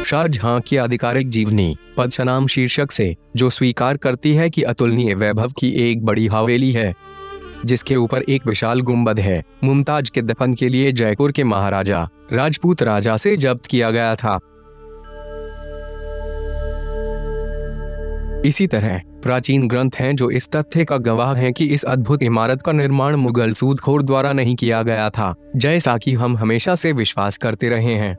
A: शाहजहां की आधिकारिक जीवनी पद्मनाम शीर्षक से, जो स्वीकार करती है कि अतुलनीय वैभव की एक बड़ी हवेली है जिसके ऊपर एक विशाल गुंबद है, मुमताज के दफन के लिए जयपुर के महाराजा राजपूत राजा से जब्त किया गया था। इसी तरह प्राचीन ग्रंथ हैं जो इस तथ्य का गवाह हैं कि इस अद्भुत इमारत का निर्माण मुगल सूदखोर द्वारा नहीं किया गया था, जैसा कि हम हमेशा से विश्वास करते रहे हैं।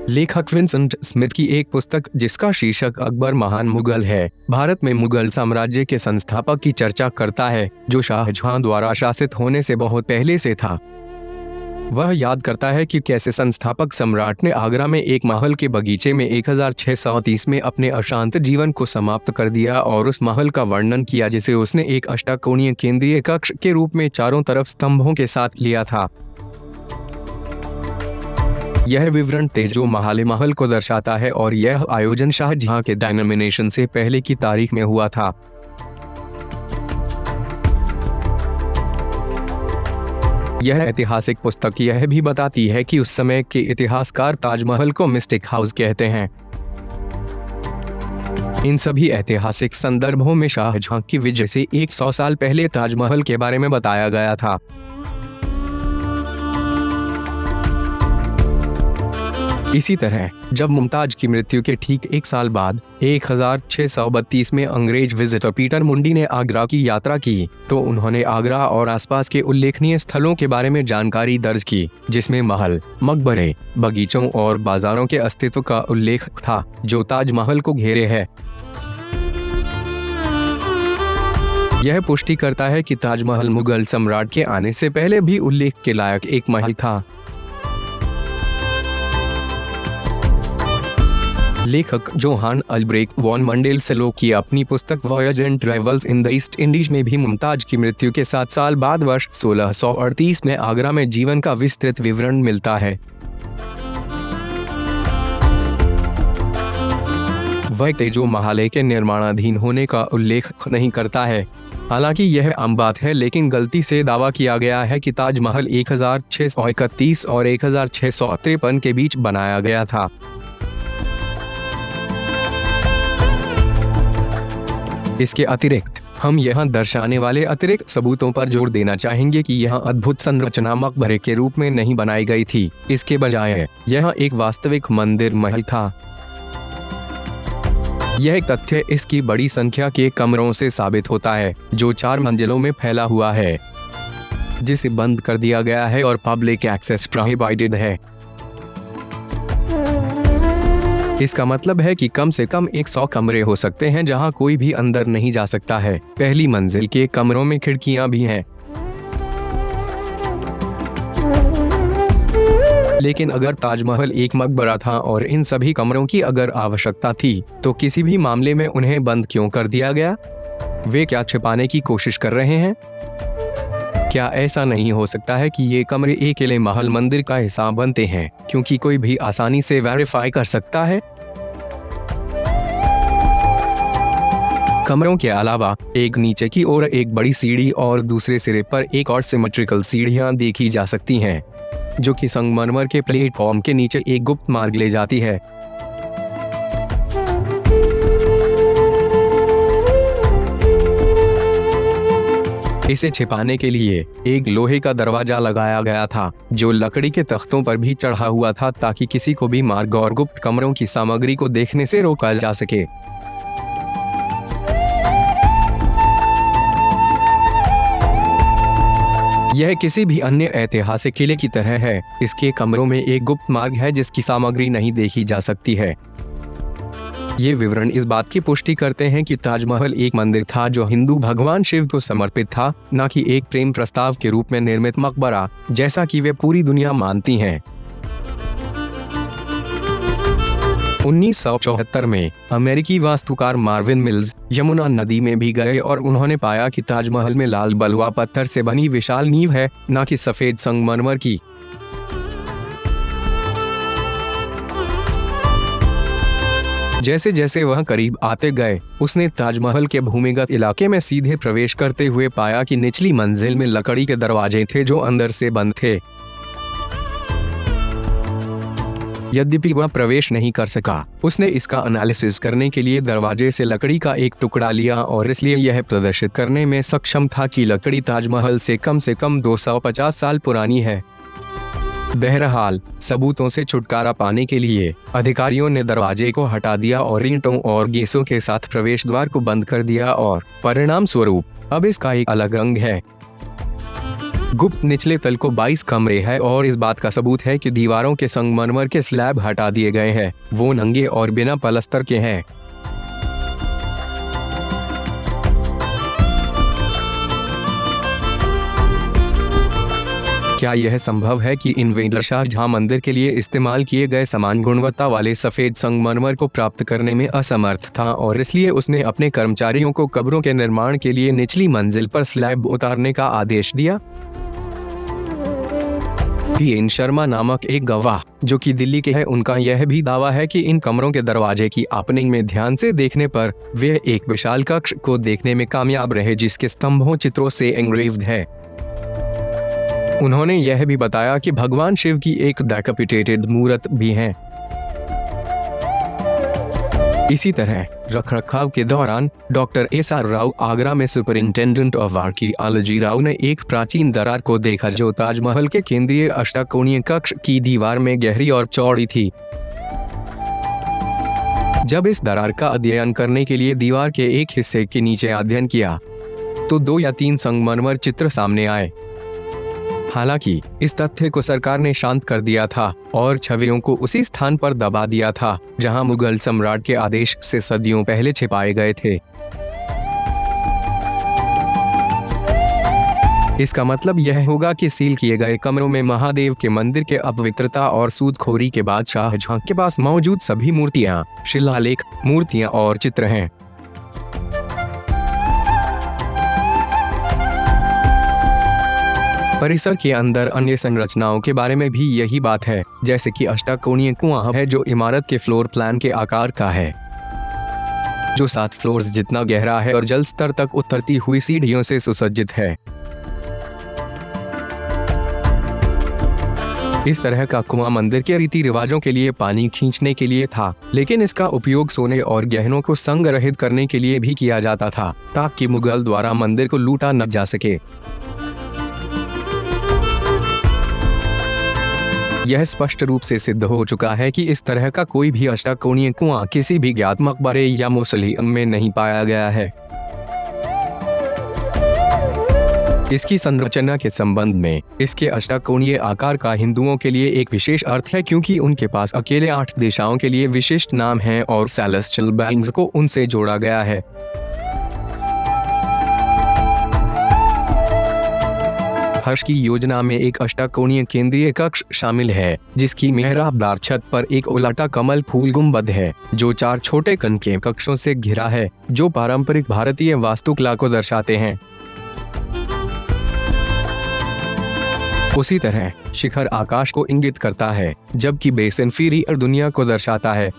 A: लेखक विंसेंट स्मिथ की एक पुस्तक जिसका शीर्षक अकबर महान मुगल है, भारत में मुगल साम्राज्य के संस्थापक की चर्चा करता है, जो शाहजहां द्वारा शासित होने से बहुत पहले से था। वह याद करता है कि कैसे संस्थापक सम्राट ने आगरा में एक महल के बगीचे में 1630 में अपने अशांत जीवन को समाप्त कर दिया और उस महल का वर्णन किया जिसे उसने एक अष्टकोणीय केंद्रीय कक्ष के रूप में चारों तरफ स्तंभों के साथ लिया था। यह विवरण तेजो महाले महल को दर्शाता है और यह आयोजन शाहजहां के डायनोमिनेशन से पहले की तारीख में हुआ था। यह ऐतिहासिक पुस्तक यह भी बताती है कि उस समय के इतिहासकार ताजमहल को मिस्टिक हाउस कहते हैं। इन सभी ऐतिहासिक संदर्भों में शाहजहां की विजय से 100 साल पहले ताजमहल के बारे में बताया गया था। इसी तरह जब मुमताज की मृत्यु के ठीक 1 साल बाद 1632 में अंग्रेज विजिटर पीटर मुंडी ने आगरा की यात्रा की, तो उन्होंने आगरा और आसपास के उल्लेखनीय स्थलों के बारे में जानकारी दर्ज की, जिसमें महल, मकबरे, बगीचों और बाजारों के अस्तित्व का उल्लेख था, जो ताजमहल को घेरे है। यह पुष्टि करता है कि ताजमहल मुगल सम्राट के आने से पहले भी उल्लेख के लायक एक महल था। लेखक जोहान अल्ब्रेक्ट वॉन मंडेलसेलो की अपनी पुस्तक voyage and travels in the east Indies में भी मुमताज की मृत्यु के 7 साल बाद वर्ष 1638 में आगरा में जीवन का विस्तृत विवरण मिलता है। वह तेजो महाले के निर्माणाधीन होने का उल्लेख नहीं करता है। हालांकि यह आम बात है, लेकिन गलती से दावा किया गया है कि ताजमहल 1631 और 1653 के बीच बनाया गया था। इसके अतिरिक्त हम यहाँ दर्शाने वाले अतिरिक्त सबूतों पर जोर देना चाहेंगे कि यह अद्भुत संरचना मकबरे के रूप में नहीं बनाई गई थी। इसके बजाय यह एक वास्तविक मंदिर महल था। यह तथ्य इसकी बड़ी संख्या के कमरों से साबित होता है, जो 4 मंजिलों में फैला हुआ है, जिसे बंद कर दिया गया है और पब्लिक एक्सेस प्रोहिबिटेड है। इसका मतलब है कि कम से कम 100 कमरे हो सकते हैं जहां कोई भी अंदर नहीं जा सकता है। पहली मंजिल के कमरों में खिड़कियां भी हैं। लेकिन अगर ताजमहल एक मकबरा था और इन सभी कमरों की अगर आवश्यकता थी, तो किसी भी मामले में उन्हें बंद क्यों कर दिया गया? वे क्या छिपाने की कोशिश कर रहे हैं? क्या ऐसा नहीं हो सकता है कि ये कमरे अकेले महल मंदिर का हिस्सा बनते हैं, क्योंकि कोई भी आसानी से वेरीफाई कर सकता है? कमरों के अलावा एक नीचे की ओर एक बड़ी सीढ़ी और दूसरे सिरे पर एक और सिमेट्रिकल सीढ़ियां देखी जा सकती हैं, जो कि संगमरमर के प्लेटफॉर्म के नीचे एक गुप्त मार्ग ले जाती है। इसे छिपाने के लिए एक लोहे का दरवाजा लगाया गया था, जो लकड़ी के तख्तों पर भी चढ़ा हुआ था, ताकि किसी को भी मार्ग और गुप्त कमरों की सामग्री को देखने से रोका जा सके। यह किसी भी अन्य ऐतिहासिक किले की तरह है। इसके कमरों में एक गुप्त मार्ग है जिसकी सामग्री नहीं देखी जा सकती है। ये विवरण इस बात की पुष्टि करते हैं कि ताजमहल एक मंदिर था जो हिंदू भगवान शिव को समर्पित था, न कि एक प्रेम प्रस्ताव के रूप में निर्मित मकबरा, जैसा कि वे पूरी दुनिया मानती हैं। 1974 में अमेरिकी वास्तुकार मार्विन मिल्स यमुना नदी में भी गए और उन्होंने पाया कि ताजमहल में लाल बलुआ पत्थर से बनी विशाल नींव है, न कि सफेद संगमरमर की। जैसे जैसे वह करीब आते गए, उसने ताजमहल के भूमिगत इलाके में सीधे प्रवेश करते हुए पाया कि निचली मंजिल में लकड़ी के दरवाजे थे जो अंदर से बंद थे। यद्यपि वह प्रवेश नहीं कर सका, उसने इसका एनालिसिस करने के लिए दरवाजे से लकड़ी का एक टुकड़ा लिया और इसलिए यह प्रदर्शित करने में सक्षम था कि लकड़ी ताजमहल से कम 250 साल पुरानी है। बहरहाल, सबूतों से छुटकारा पाने के लिए अधिकारियों ने दरवाजे को हटा दिया और ईंटों और गेसों के साथ प्रवेश द्वार को बंद कर दिया और परिणाम स्वरूप अब इसका एक अलग रंग है। गुप्त निचले तल को 22 कमरे हैं और इस बात का सबूत है कि दीवारों के संगमरमर के स्लैब हटा दिए गए हैं, वो नंगे और बिना पलस्तर के हैं। क्या यह संभव है कि इन्वेडर शाहजहां मंदिर के लिए इस्तेमाल किए गए समान गुणवत्ता वाले सफेद संगमरमर को प्राप्त करने में असमर्थ था और इसलिए उसने अपने कर्मचारियों को कब्रों के निर्माण के लिए निचली मंजिल पर स्लैब उतारने का आदेश दिया? पी.एन. शर्मा नामक एक गवाह जो कि दिल्ली के हैं, उनका यह भी दावा है कि इन कमरों के दरवाजे की ओपनिंग में ध्यान से देखने पर वे एक विशाल कक्ष को देखने में कामयाब रहे जिसके स्तंभों चित्रों से एंग्रेव्ड है। उन्होंने यह भी बताया कि भगवान शिव की एक डेकैपिटेटेड मूर्त भी है। इसी तरह रखरखाव के दौरान डॉक्टर एस.आर. राव, आगरा में सुपरिंटेंडेंट ऑफ आर्कियोलॉजी राव ने एक प्राचीन दरार को देखा जो ताजमहल के केंद्रीय अष्टकोणीय कक्ष की दीवार में गहरी और चौड़ी थी। जब इस दरार का अध्ययन करने के लिए दीवार के एक हिस्से के नीचे अध्ययन किया तो 2 या 3 संगमरमर चित्र सामने आए। हालांकि इस तथ्य को सरकार ने शांत कर दिया था और छवियों को उसी स्थान पर दबा दिया था जहां मुगल सम्राट के आदेश से सदियों पहले छिपाए गए थे। इसका मतलब यह होगा कि सील किए गए कमरों में महादेव के मंदिर के अपवित्रता और सूदखोरी के बाद शाहजहां के पास मौजूद सभी मूर्तियां, शिलालेख, मूर्तियां और चित्र हैं। परिसर के अंदर अन्य संरचनाओं के बारे में भी यही बात है, जैसे कि अष्टकोणीय कुआं है जो इमारत के फ्लोर प्लान के आकार का है, जो 7 फ्लोर्स जितना गहरा है और जल स्तर तक उतरती हुई सीढ़ियों से सुसज्जित है। इस तरह का कुआं मंदिर के रीति रिवाजों के लिए पानी खींचने के लिए था, लेकिन इसका उपयोग सोने और गहनों को संग्रहित करने के लिए भी किया जाता था ताकि मुगल द्वारा मंदिर को लूटा न जा सके। यह स्पष्ट रूप से सिद्ध हो चुका है कि इस तरह का कोई भी अष्टकोणीय कुआं किसी भी ज्ञात मकबरे या मौसोलियम में नहीं पाया गया है। इसकी संरचना के संबंध में इसके अष्टकोणीय आकार का हिंदुओं के लिए एक विशेष अर्थ है क्योंकि उनके पास अकेले 8 दिशाओं के लिए विशिष्ट नाम हैं और सेलेस्टियल बीइंग्स को उनसे जोड़ा गया है। हर्ष की योजना में एक अष्टकोणीय केंद्रीय कक्ष शामिल है जिसकी मेहराबदार छत पर एक उलटा कमल फूल गुंबद है जो 4 छोटे कनकेव कक्षों से घिरा है जो पारंपरिक भारतीय वास्तुकला को दर्शाते हैं। उसी तरह शिखर आकाश को इंगित करता है जबकि बेस इंफीरियर दुनिया को दर्शाता है।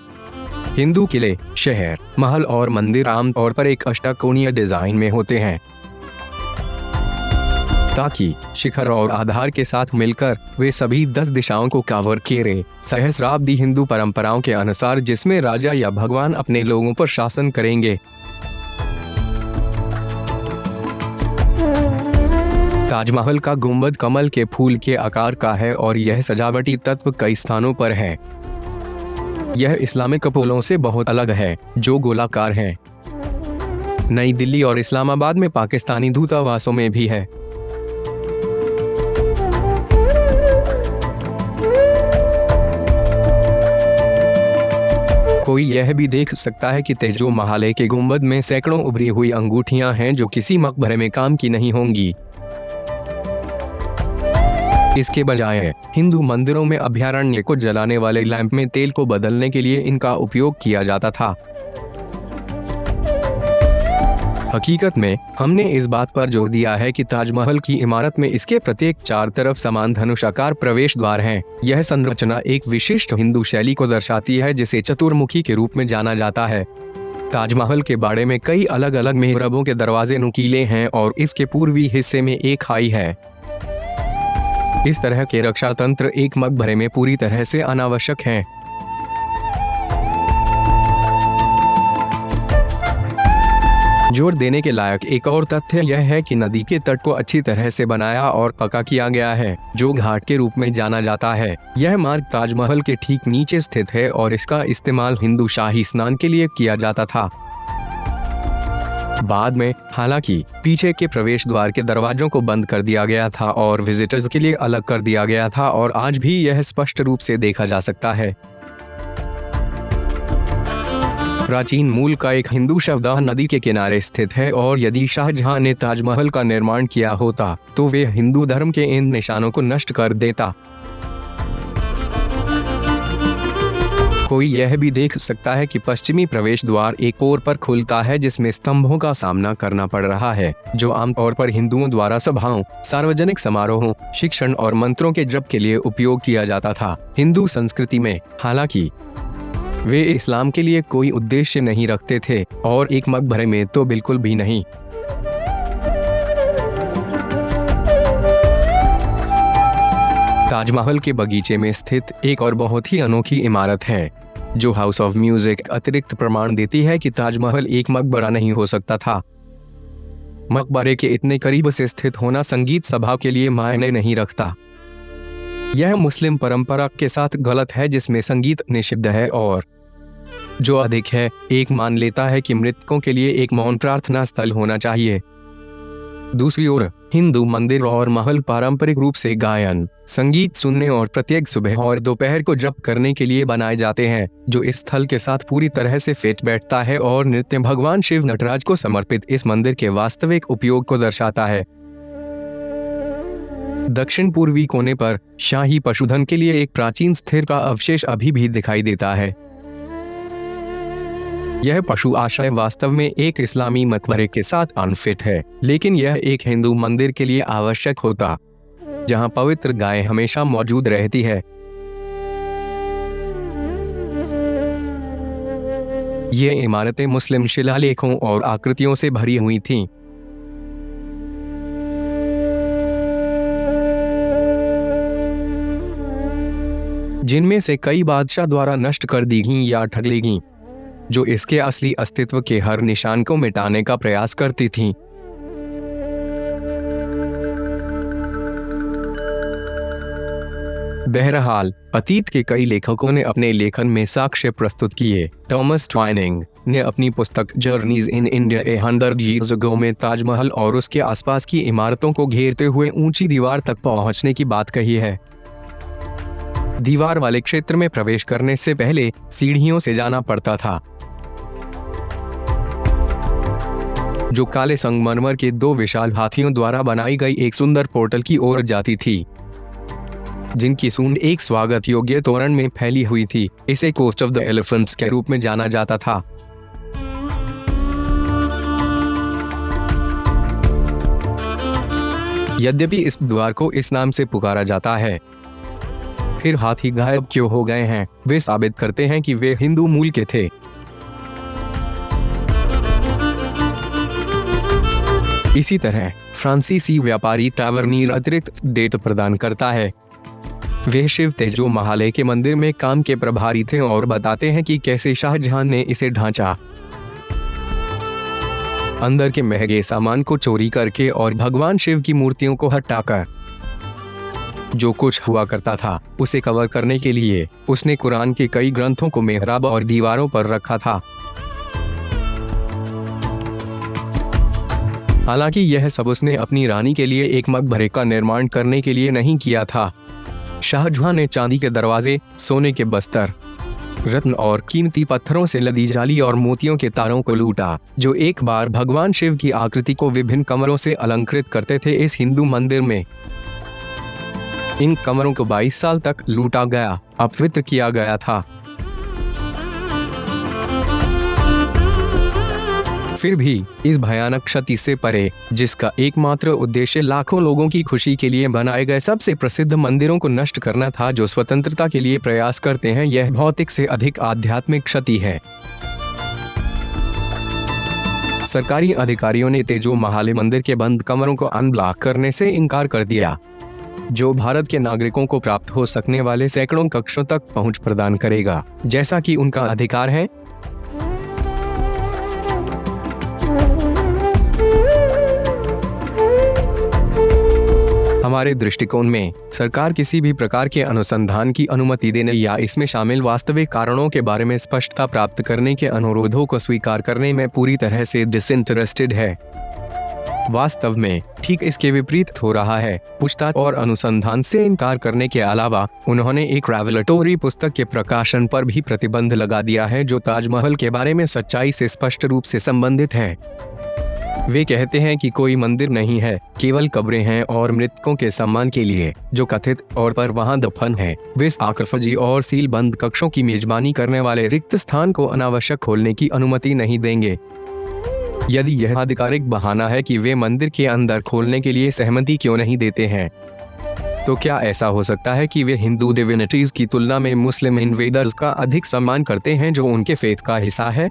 A: हिंदू किले, शहर, महल और मंदिर आमतौर पर एक अष्टकोणीय डिजाइन में होते हैं ताकि शिखर और आधार के साथ मिलकर वे सभी 10 दिशाओं को कवर करें। सहस्राब्दी हिंदू परंपराओं के अनुसार जिसमें राजा या भगवान अपने लोगों पर शासन करेंगे। ताजमहल का गुंबद कमल के फूल के आकार का है और यह सजावटी तत्व कई स्थानों पर है। यह इस्लामिक कपोलों से बहुत अलग है जो गोलाकार हैं। नई दिल्ली और इस्लामाबाद में पाकिस्तानी दूतावासों में भी है। कोई यह भी देख सकता है कि तेजो महाले के गुंबद में सैकड़ों उभरी हुई अंगूठियां हैं जो किसी मकबरे में काम की नहीं होंगी। इसके बजाय हिंदू मंदिरों में अभयारण्य को जलाने वाले लैंप में तेल को बदलने के लिए इनका उपयोग किया जाता था। हकीकत में हमने इस बात पर जोर दिया है कि ताजमहल की इमारत में इसके प्रत्येक 4 तरफ समान धनुषाकार प्रवेश द्वार हैं। यह संरचना एक विशिष्ट हिंदू शैली को दर्शाती है जिसे चतुर्मुखी के रूप में जाना जाता है। ताजमहल के बाड़े में कई अलग अलग मेहराबों के दरवाजे नुकीले हैं और इसके पूर्वी हिस्से में एक खाई है। इस तरह के रक्षा तंत्र एक मकबरे में पूरी तरह से अनावश्यक हैं। जोर देने के लायक एक और तथ्य यह है कि नदी के तट को अच्छी तरह से बनाया और पक्का किया गया है, जो घाट के रूप में जाना जाता है। यह मार्ग ताजमहल के ठीक नीचे स्थित है और इसका इस्तेमाल हिंदू शाही स्नान के लिए किया जाता था। बाद में हालांकि पीछे के प्रवेश द्वार के दरवाजों को बंद कर दिया गया था और विजिटर्स के लिए अलग कर दिया गया था, और आज भी यह स्पष्ट रूप से देखा जा सकता है। प्राचीन मूल का एक हिंदू शवदाह नदी के किनारे स्थित है, और यदि शाहजहां ने ताजमहल का निर्माण किया होता तो वे हिंदू धर्म के इन निशानों को नष्ट कर देता। कोई यह भी देख सकता है कि पश्चिमी प्रवेश द्वार एक ओर पर खुलता है जिसमें स्तंभों का सामना करना पड़ रहा है, जो आमतौर पर हिंदुओं द्वारा सभाओं, सार्वजनिक समारोहों, शिक्षण और मंत्रों के जप के लिए उपयोग किया जाता था। हिंदू संस्कृति में हालांकि वे इस्लाम के लिए कोई उद्देश्य नहीं रखते थे, और एक मकबरे में तो बिल्कुल भी नहीं। ताजमहल के बगीचे में स्थित एक और बहुत ही अनोखी इमारत है, जो हाउस ऑफ म्यूजिक अतिरिक्त प्रमाण देती है कि ताजमहल एक मकबरा नहीं हो सकता था। मकबरे के इतने करीब से स्थित होना संगीत सभा के लिए मायने नहीं रखता। यह मुस्लिम परंपरा के साथ गलत है जिसमें संगीत निषिद्ध है, और जो अधिक है, एक मान लेता है कि मृतकों के लिए एक मौन प्रार्थना स्थल होना चाहिए। दूसरी ओर हिंदू मंदिर और महल पारंपरिक रूप से गायन, संगीत सुनने और प्रत्येक सुबह और दोपहर को जप करने के लिए बनाए जाते हैं, जो इस स्थल के साथ पूरी तरह से फिट बैठता है और नृत्य भगवान शिव नटराज को समर्पित इस मंदिर के वास्तविक उपयोग को दर्शाता है। दक्षिण पूर्वी कोने पर शाही पशुधन के लिए एक प्राचीन स्थिर का अवशेष अभी भी दिखाई देता है। यह पशु आश्रय वास्तव में एक इस्लामी मकबरे के साथ अनफिट है, लेकिन यह एक हिंदू मंदिर के लिए आवश्यक होता, जहां पवित्र गाय हमेशा मौजूद रहती है। ये इमारतें मुस्लिम शिलालेखों और आकृतियों से भरी हुई थीं। जिनमें से कई बादशाह द्वारा नष्ट कर दी गईं या ठगी गईं, जो इसके असली अस्तित्व के हर निशान को मिटाने का प्रयास करती थीं। बहरहाल अतीत के कई लेखकों ने अपने लेखन में साक्ष्य प्रस्तुत किए। थॉमस ट्वाइनिंग ने अपनी पुस्तक journeys in India 100 Years Ago में ताजमहल और उसके आसपास की इमारतों को घेरते हुए ऊंची दीवार तक पहुंचने की बात कही है। दीवार वाले क्षेत्र में प्रवेश करने से पहले सीढ़ियों से जाना पड़ता था, जो काले संगमरमर के 2 विशाल हाथियों द्वारा बनाई गई एक सुंदर पोर्टल की ओर जाती थी, जिनकी सूंड एक स्वागत योग्य तोरण में फैली हुई थी। इसे कोस्ट ऑफ द एलिफेंट्स के रूप में जाना जाता था। यद्यपि इस द्वार को इस नाम से पुकारा जाता है। फिर हाथी गायब क्यों हो गए हैं, वे साबित करते हैं कि वे हिंदू मूल के थे। इसी तरह फ्रांसीसी व्यापारी टावर्नियर अतिरिक्त डेट प्रदान करता है। वे शिव थे जो महालय के मंदिर में काम के प्रभारी थे और बताते हैं कि कैसे शाहजहां ने इसे ढांचा। अंदर के महंगे सामान को चोरी करके और भगवान शिव की मूर्तियों को हटाकर जो कुछ हुआ करता था उसे कवर करने के लिए उसने कुरान के कई ग्रंथों को मेहराब और दीवारों पर रखा था। हालांकि यह सब उसने अपनी रानी के लिए एक मकबरे का निर्माण करने के लिए नहीं किया था। शाहजहां ने चांदी के दरवाजे, सोने के बस्तर, रत्न और कीमती पत्थरों से लदी जाली और मोतियों के तारों को लूटा, जो एक बार भगवान शिव की आकृति को विभिन्न कमरों से अलंकृत करते थे। इस हिंदू मंदिर में इन कमरों को 22 साल तक लूटा गया, अपवित्र किया गया था। फिर भी इस भयानक क्षति से परे, जिसका एकमात्र उद्देश्य लाखों लोगों की खुशी के लिए बनाए गए सबसे प्रसिद्ध मंदिरों को नष्ट करना था जो स्वतंत्रता के लिए प्रयास करते हैं, यह भौतिक से अधिक आध्यात्मिक क्षति है। सरकारी अधिकारियों ने तेजो महाले मंदिर के बंद कमरों को अनब्लॉक करने से इनकार कर दिया, जो भारत के नागरिकों को प्राप्त हो सकने वाले सैकड़ों कक्षों तक पहुंच प्रदान करेगा, जैसा कि उनका अधिकार है। हमारे दृष्टिकोण में सरकार किसी भी प्रकार के अनुसंधान की अनुमति देने या इसमें शामिल वास्तविक कारणों के बारे में स्पष्टता प्राप्त करने के अनुरोधों को स्वीकार करने में पूरी तरह से डिसइंटरेस्टेड है। वास्तव में ठीक इसके विपरीत हो रहा है। पूछताछ और अनुसंधान से इनकार करने के अलावा उन्होंने एक रेवलेटरी पुस्तक के प्रकाशन पर भी प्रतिबंध लगा दिया है जो ताजमहल के बारे में सच्चाई से स्पष्ट रूप से संबंधित है। वे कहते हैं कि कोई मंदिर नहीं है, केवल कब्रें हैं और मृतकों के सम्मान के लिए जो कथित तौर पर वहां दफन है, वे आक्रफजी और सील बंद कक्षों की मेजबानी करने वाले रिक्त स्थान को अनावश्यक खोलने की अनुमति नहीं देंगे। यदि यह आधिकारिक बहाना है कि वे मंदिर के अंदर खोलने के लिए सहमति क्यों नहीं देते हैं, तो क्या ऐसा हो सकता है कि वे हिंदू डिविनिटीज की तुलना में मुस्लिम इन्वेडर्स का अधिक सम्मान करते हैं जो उनके फेथ का हिस्सा है?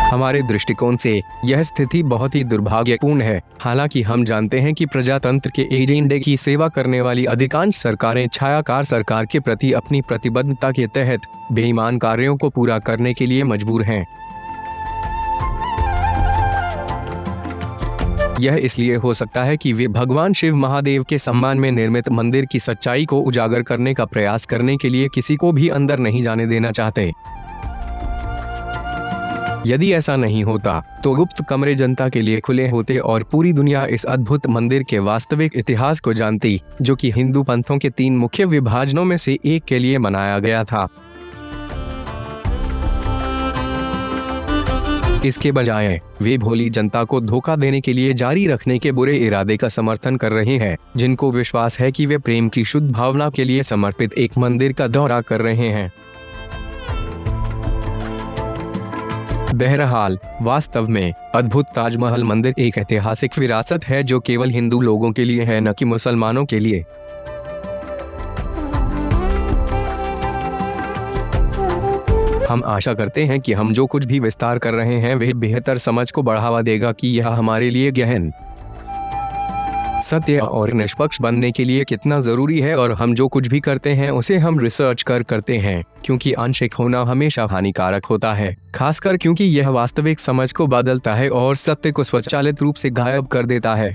A: हमारे दृष्टिकोण से यह स्थिति बहुत ही दुर्भाग्यपूर्ण है। हालांकि हम जानते हैं कि प्रजातंत्र के एजेंडे की सेवा करने वाली अधिकांश सरकारें छायाकार सरकार के प्रति अपनी प्रतिबद्धता के तहत बेईमान कार्यों को पूरा करने के लिए मजबूर हैं। यह इसलिए हो सकता है कि वे भगवान शिव महादेव के सम्मान में निर्मित मंदिर की सच्चाई को उजागर करने का प्रयास करने के लिए किसी को भी अंदर नहीं जाने देना चाहते। यदि ऐसा नहीं होता तो गुप्त कमरे जनता के लिए खुले होते और पूरी दुनिया इस अद्भुत मंदिर के वास्तविक इतिहास को जानती, जो कि हिंदू पंथों के 3 मुख्य विभाजनों में से एक के लिए बनाया गया था। इसके बजाय वे भोली जनता को धोखा देने के लिए जारी रखने के बुरे इरादे का समर्थन कर रहे हैं, जिनको विश्वास है कि वे प्रेम की शुद्ध भावना के लिए समर्पित एक मंदिर का दौरा कर रहे हैं। बहरहाल, वास्तव में अद्भुत ताजमहल मंदिर एक ऐतिहासिक विरासत है जो केवल हिंदू लोगों के लिए है, न कि मुसलमानों के लिए। हम आशा करते हैं कि हम जो कुछ भी विस्तार कर रहे हैं वह बेहतर समझ को बढ़ावा देगा कि यह हमारे लिए गहन, सत्य और निष्पक्ष बनने के लिए कितना जरूरी है, और हम जो कुछ भी करते हैं उसे हम रिसर्च करते हैं, क्योंकि आंशिक होना हमेशा हानिकारक होता है, खासकर क्योंकि यह वास्तविक समझ को बदलता है और सत्य को स्वचालित रूप से गायब कर देता है।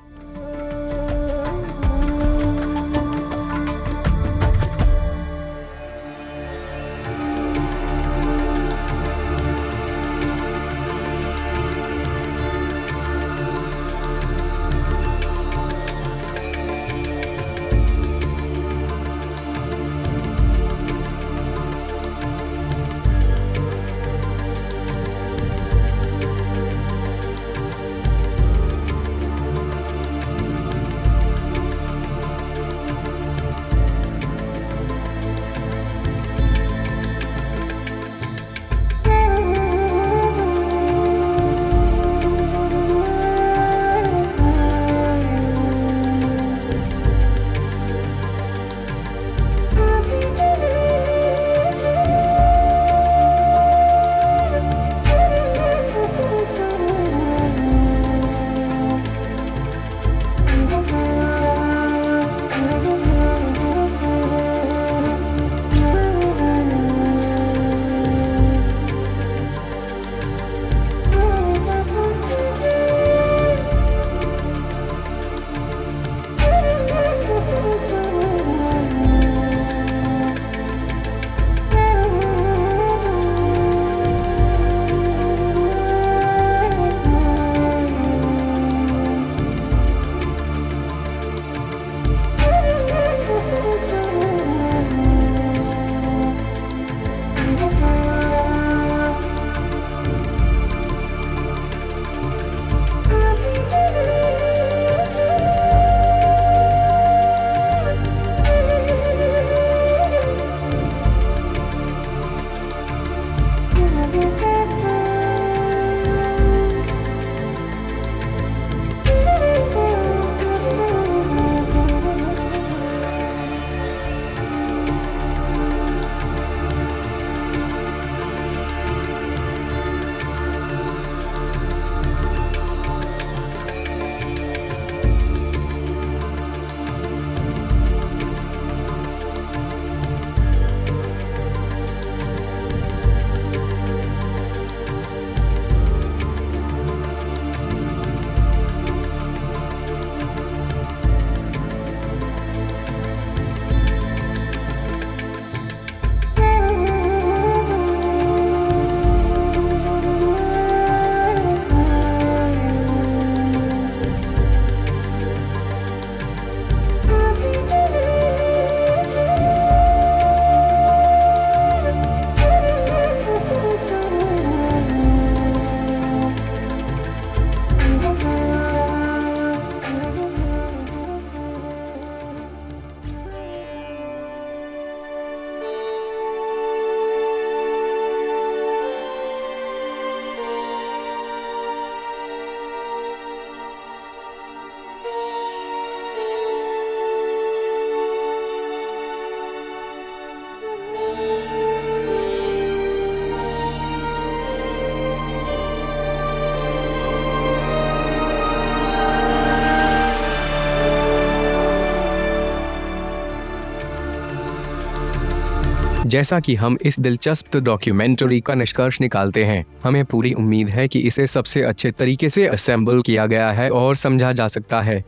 A: जैसा कि हम इस दिलचस्प डॉक्यूमेंट्री का निष्कर्ष निकालते हैं, हमें पूरी उम्मीद है कि इसे सबसे अच्छे तरीके से असेंबल किया गया है और समझा जा सकता है।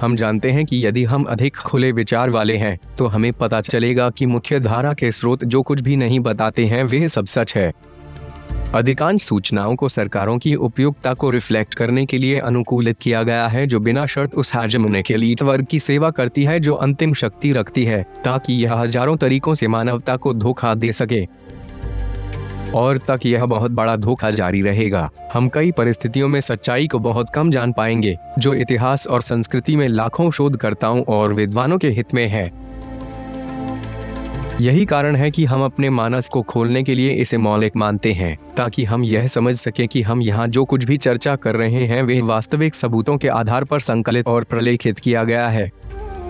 A: हम जानते हैं कि यदि हम अधिक खुले विचार वाले हैं तो हमें पता चलेगा कि मुख्य धारा के स्रोत जो कुछ भी नहीं बताते हैं वे सब सच है। अधिकांश सूचनाओं को सरकारों की उपयुक्तता को रिफ्लेक्ट करने के लिए अनुकूलित किया गया है, जो बिना शर्त उस हेजेमोनिक एलीट वर्ग की सेवा करती है जो अंतिम शक्ति रखती है, ताकि यह हजारों तरीकों से मानवता को धोखा दे सके। और तक यह बहुत बड़ा धोखा जारी रहेगा, हम कई परिस्थितियों में सच्चाई को बहुत कम जान पाएंगे, जो इतिहास और संस्कृति में लाखों शोधकर्ताओं और विद्वानों के हित में है। यही कारण है कि हम अपने मानस को खोलने के लिए इसे मौलिक मानते हैं, ताकि हम यह समझ सकें कि हम यहाँ जो कुछ भी चर्चा कर रहे हैं वे वास्तविक सबूतों के आधार पर संकलित और प्रलेखित किया गया है।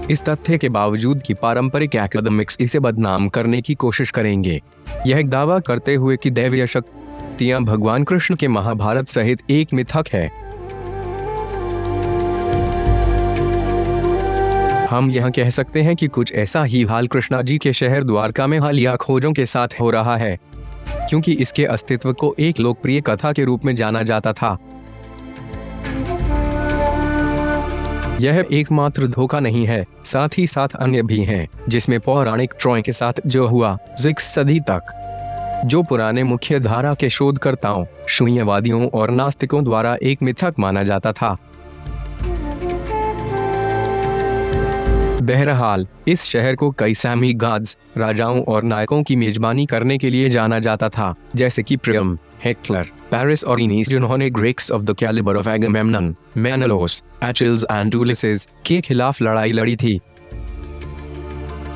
A: इस तथ्य के बावजूद कि पारंपरिक एकेडमिक्स इसे बदनाम करने की कोशिश करेंगे, यह दावा करते हुए कि दैवीय शक्तियाँ भगवान कृष्ण के महाभारत सहित एक मिथक है। हम यह कह सकते हैं कि कुछ ऐसा ही हाल कृष्णा जी के शहर द्वारका में हालिया खोजों के साथ हो रहा है, क्योंकि इसके अस्तित्व को एक लोकप्रिय कथा के रूप में जाना जाता था। यह एकमात्र धोखा नहीं है, साथ ही साथ अन्य भी हैं, जिसमें पौराणिक ट्रॉय के साथ जो हुआ 6 सदी तक, जो पुराने मुख्य धारा के शोधकर्ताओं, शून्यवादियों और नास्तिकों द्वारा एक मिथक माना जाता था। बहरहाल, इस शहर को कई सैमी गॉड्स, राजाओं और नायकों की मेजबानी करने के लिए जाना जाता था, जैसे कि प्रियम, हेक्लर, पेरिस और इनीस, जिन्होंने Greeks of the calibre of Agamemnon, Menelaus, Achilles and Ulysses के खिलाफ लड़ाई लड़ी थी।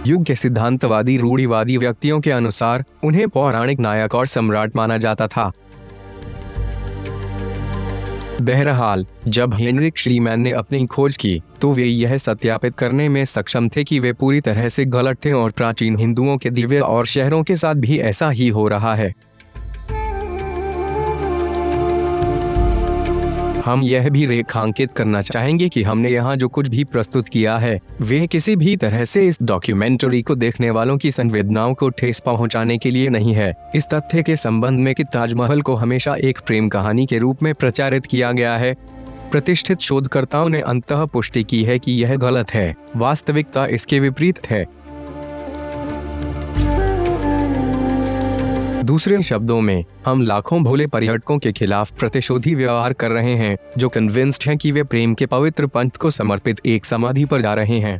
A: युग के सिद्धांतवादी रूढ़िवादी व्यक्तियों के अनुसार उन्हें पौराणिक नायक और सम्राट माना जाता था। बहरहाल, जब हेनरिक श्रीमैन ने अपनी खोज की तो वे यह सत्यापित करने में सक्षम थे कि वे पूरी तरह से गलत थे और प्राचीन हिंदुओं के दिव्य और शहरों के साथ भी ऐसा ही हो रहा है। हम यह भी रेखांकित करना चाहेंगे कि हमने यहाँ जो कुछ भी प्रस्तुत किया है वे किसी भी तरह से इस डॉक्यूमेंट्री को देखने वालों की संवेदनाओं को ठेस पहुँचाने के लिए नहीं है। इस तथ्य के संबंध में कि ताजमहल को हमेशा एक प्रेम कहानी के रूप में प्रचारित किया गया है, प्रतिष्ठित शोधकर्ताओं ने अंततः पुष्टि की है कि यह गलत है। वास्तविकता इसके विपरीत है। दूसरे शब्दों में, हम लाखों भोले पर्यटकों के खिलाफ प्रतिशोधी व्यवहार कर रहे हैं, जो कन्विंस्ड हैं कि वे प्रेम के पवित्र पंथ को समर्पित एक समाधि पर जा रहे हैं।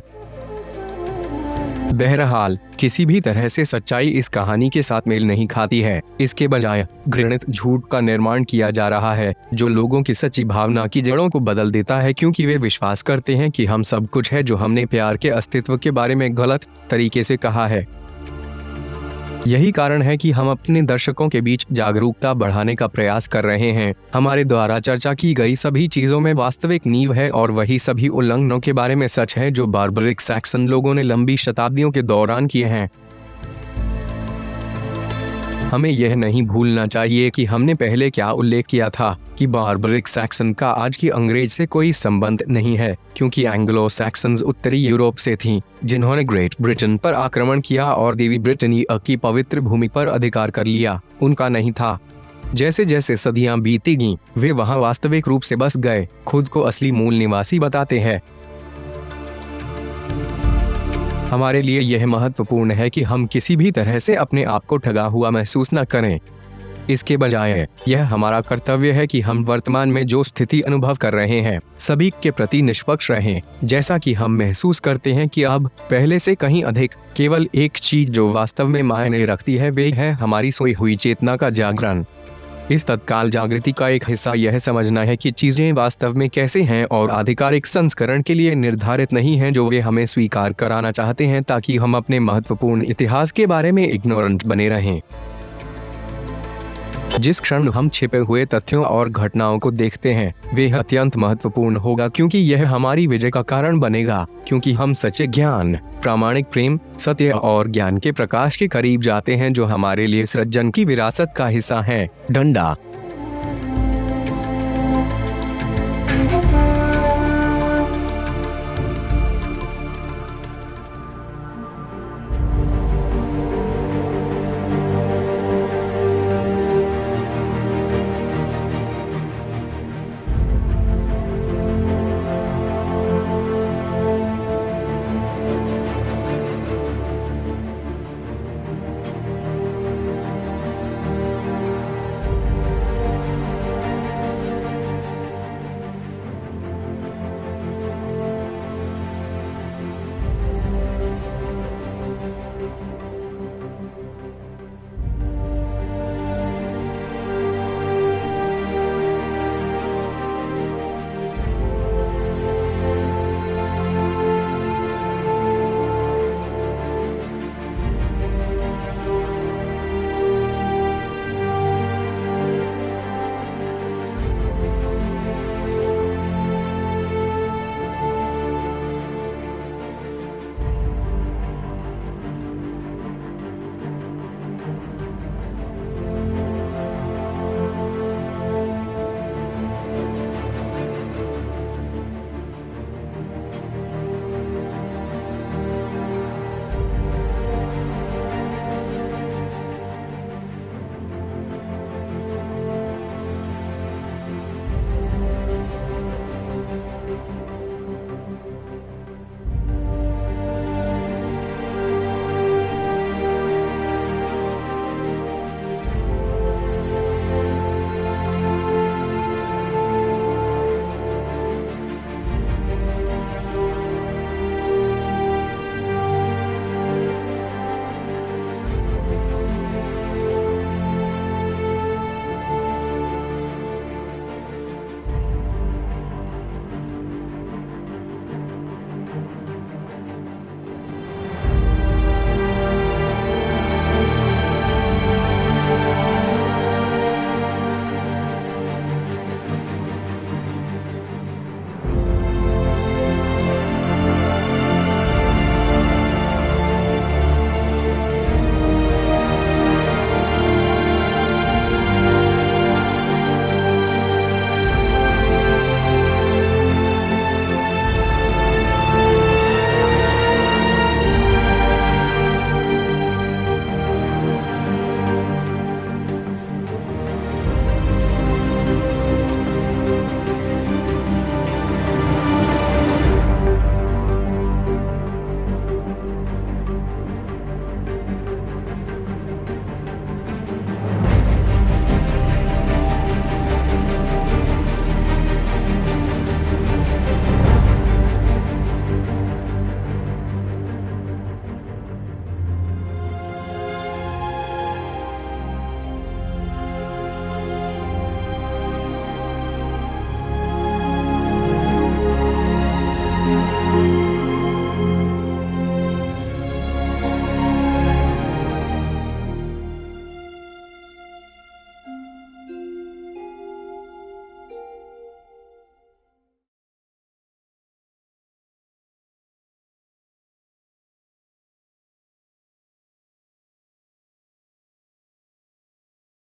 A: बहरहाल, किसी भी तरह से सच्चाई इस कहानी के साथ मेल नहीं खाती है। इसके बजाय घृणित झूठ का निर्माण किया जा रहा है, जो लोगों की सच्ची भावना की जड़ों को बदल देता है, क्योंकि वे विश्वास करते हैं कि हम सब कुछ है जो हमने प्यार के अस्तित्व के बारे में गलत तरीके से कहा है। यही कारण है कि हम अपने दर्शकों के बीच जागरूकता बढ़ाने का प्रयास कर रहे हैं। हमारे द्वारा चर्चा की गई सभी चीजों में वास्तविक नींव है और वही सभी उल्लंघनों के बारे में सच है जो बार्बरिक सैक्सन लोगों ने लंबी शताब्दियों के दौरान किए हैं। हमें यह नहीं भूलना चाहिए कि हमने पहले क्या उल्लेख किया था कि बार्बरिक सैक्सन का आज की अंग्रेज से कोई संबंध नहीं है, क्योंकि एंग्लो सैक्सन्स उत्तरी यूरोप से थीं, जिन्होंने ग्रेट ब्रिटेन पर आक्रमण किया और देवी ब्रिटेनिया की पवित्र भूमि पर अधिकार कर लिया। उनका नहीं था। जैसे जैसे सदियां बीती गईं, वे वहां वास्तविक रूप से बस गए, खुद को असली मूल निवासी बताते हैं। हमारे लिए यह महत्वपूर्ण है कि हम किसी भी तरह से अपने आप को ठगा हुआ महसूस न करें। इसके बजाय यह हमारा कर्तव्य है कि हम वर्तमान में जो स्थिति अनुभव कर रहे हैं सभी के प्रति निष्पक्ष रहें। जैसा कि हम महसूस करते हैं कि अब पहले से कहीं अधिक केवल एक चीज जो वास्तव में मायने रखती है वे है हमारी सोई हुई चेतना का जागरण। इस तत्काल जागृति का एक हिस्सा यह समझना है कि चीजें वास्तव में कैसे हैं और आधिकारिक संस्करण के लिए निर्धारित नहीं हैं जो वे हमें स्वीकार कराना चाहते हैं, ताकि हम अपने महत्वपूर्ण इतिहास के बारे में इग्नोरेंट बने रहें। जिस क्षण हम छिपे हुए तथ्यों और घटनाओं को देखते हैं वे अत्यंत महत्वपूर्ण होगा, क्योंकि यह हमारी विजय का कारण बनेगा, क्योंकि हम सच्चे ज्ञान, प्रामाणिक प्रेम, सत्य और ज्ञान के प्रकाश के करीब जाते हैं जो हमारे लिए सृजन की विरासत का हिस्सा है। डंडा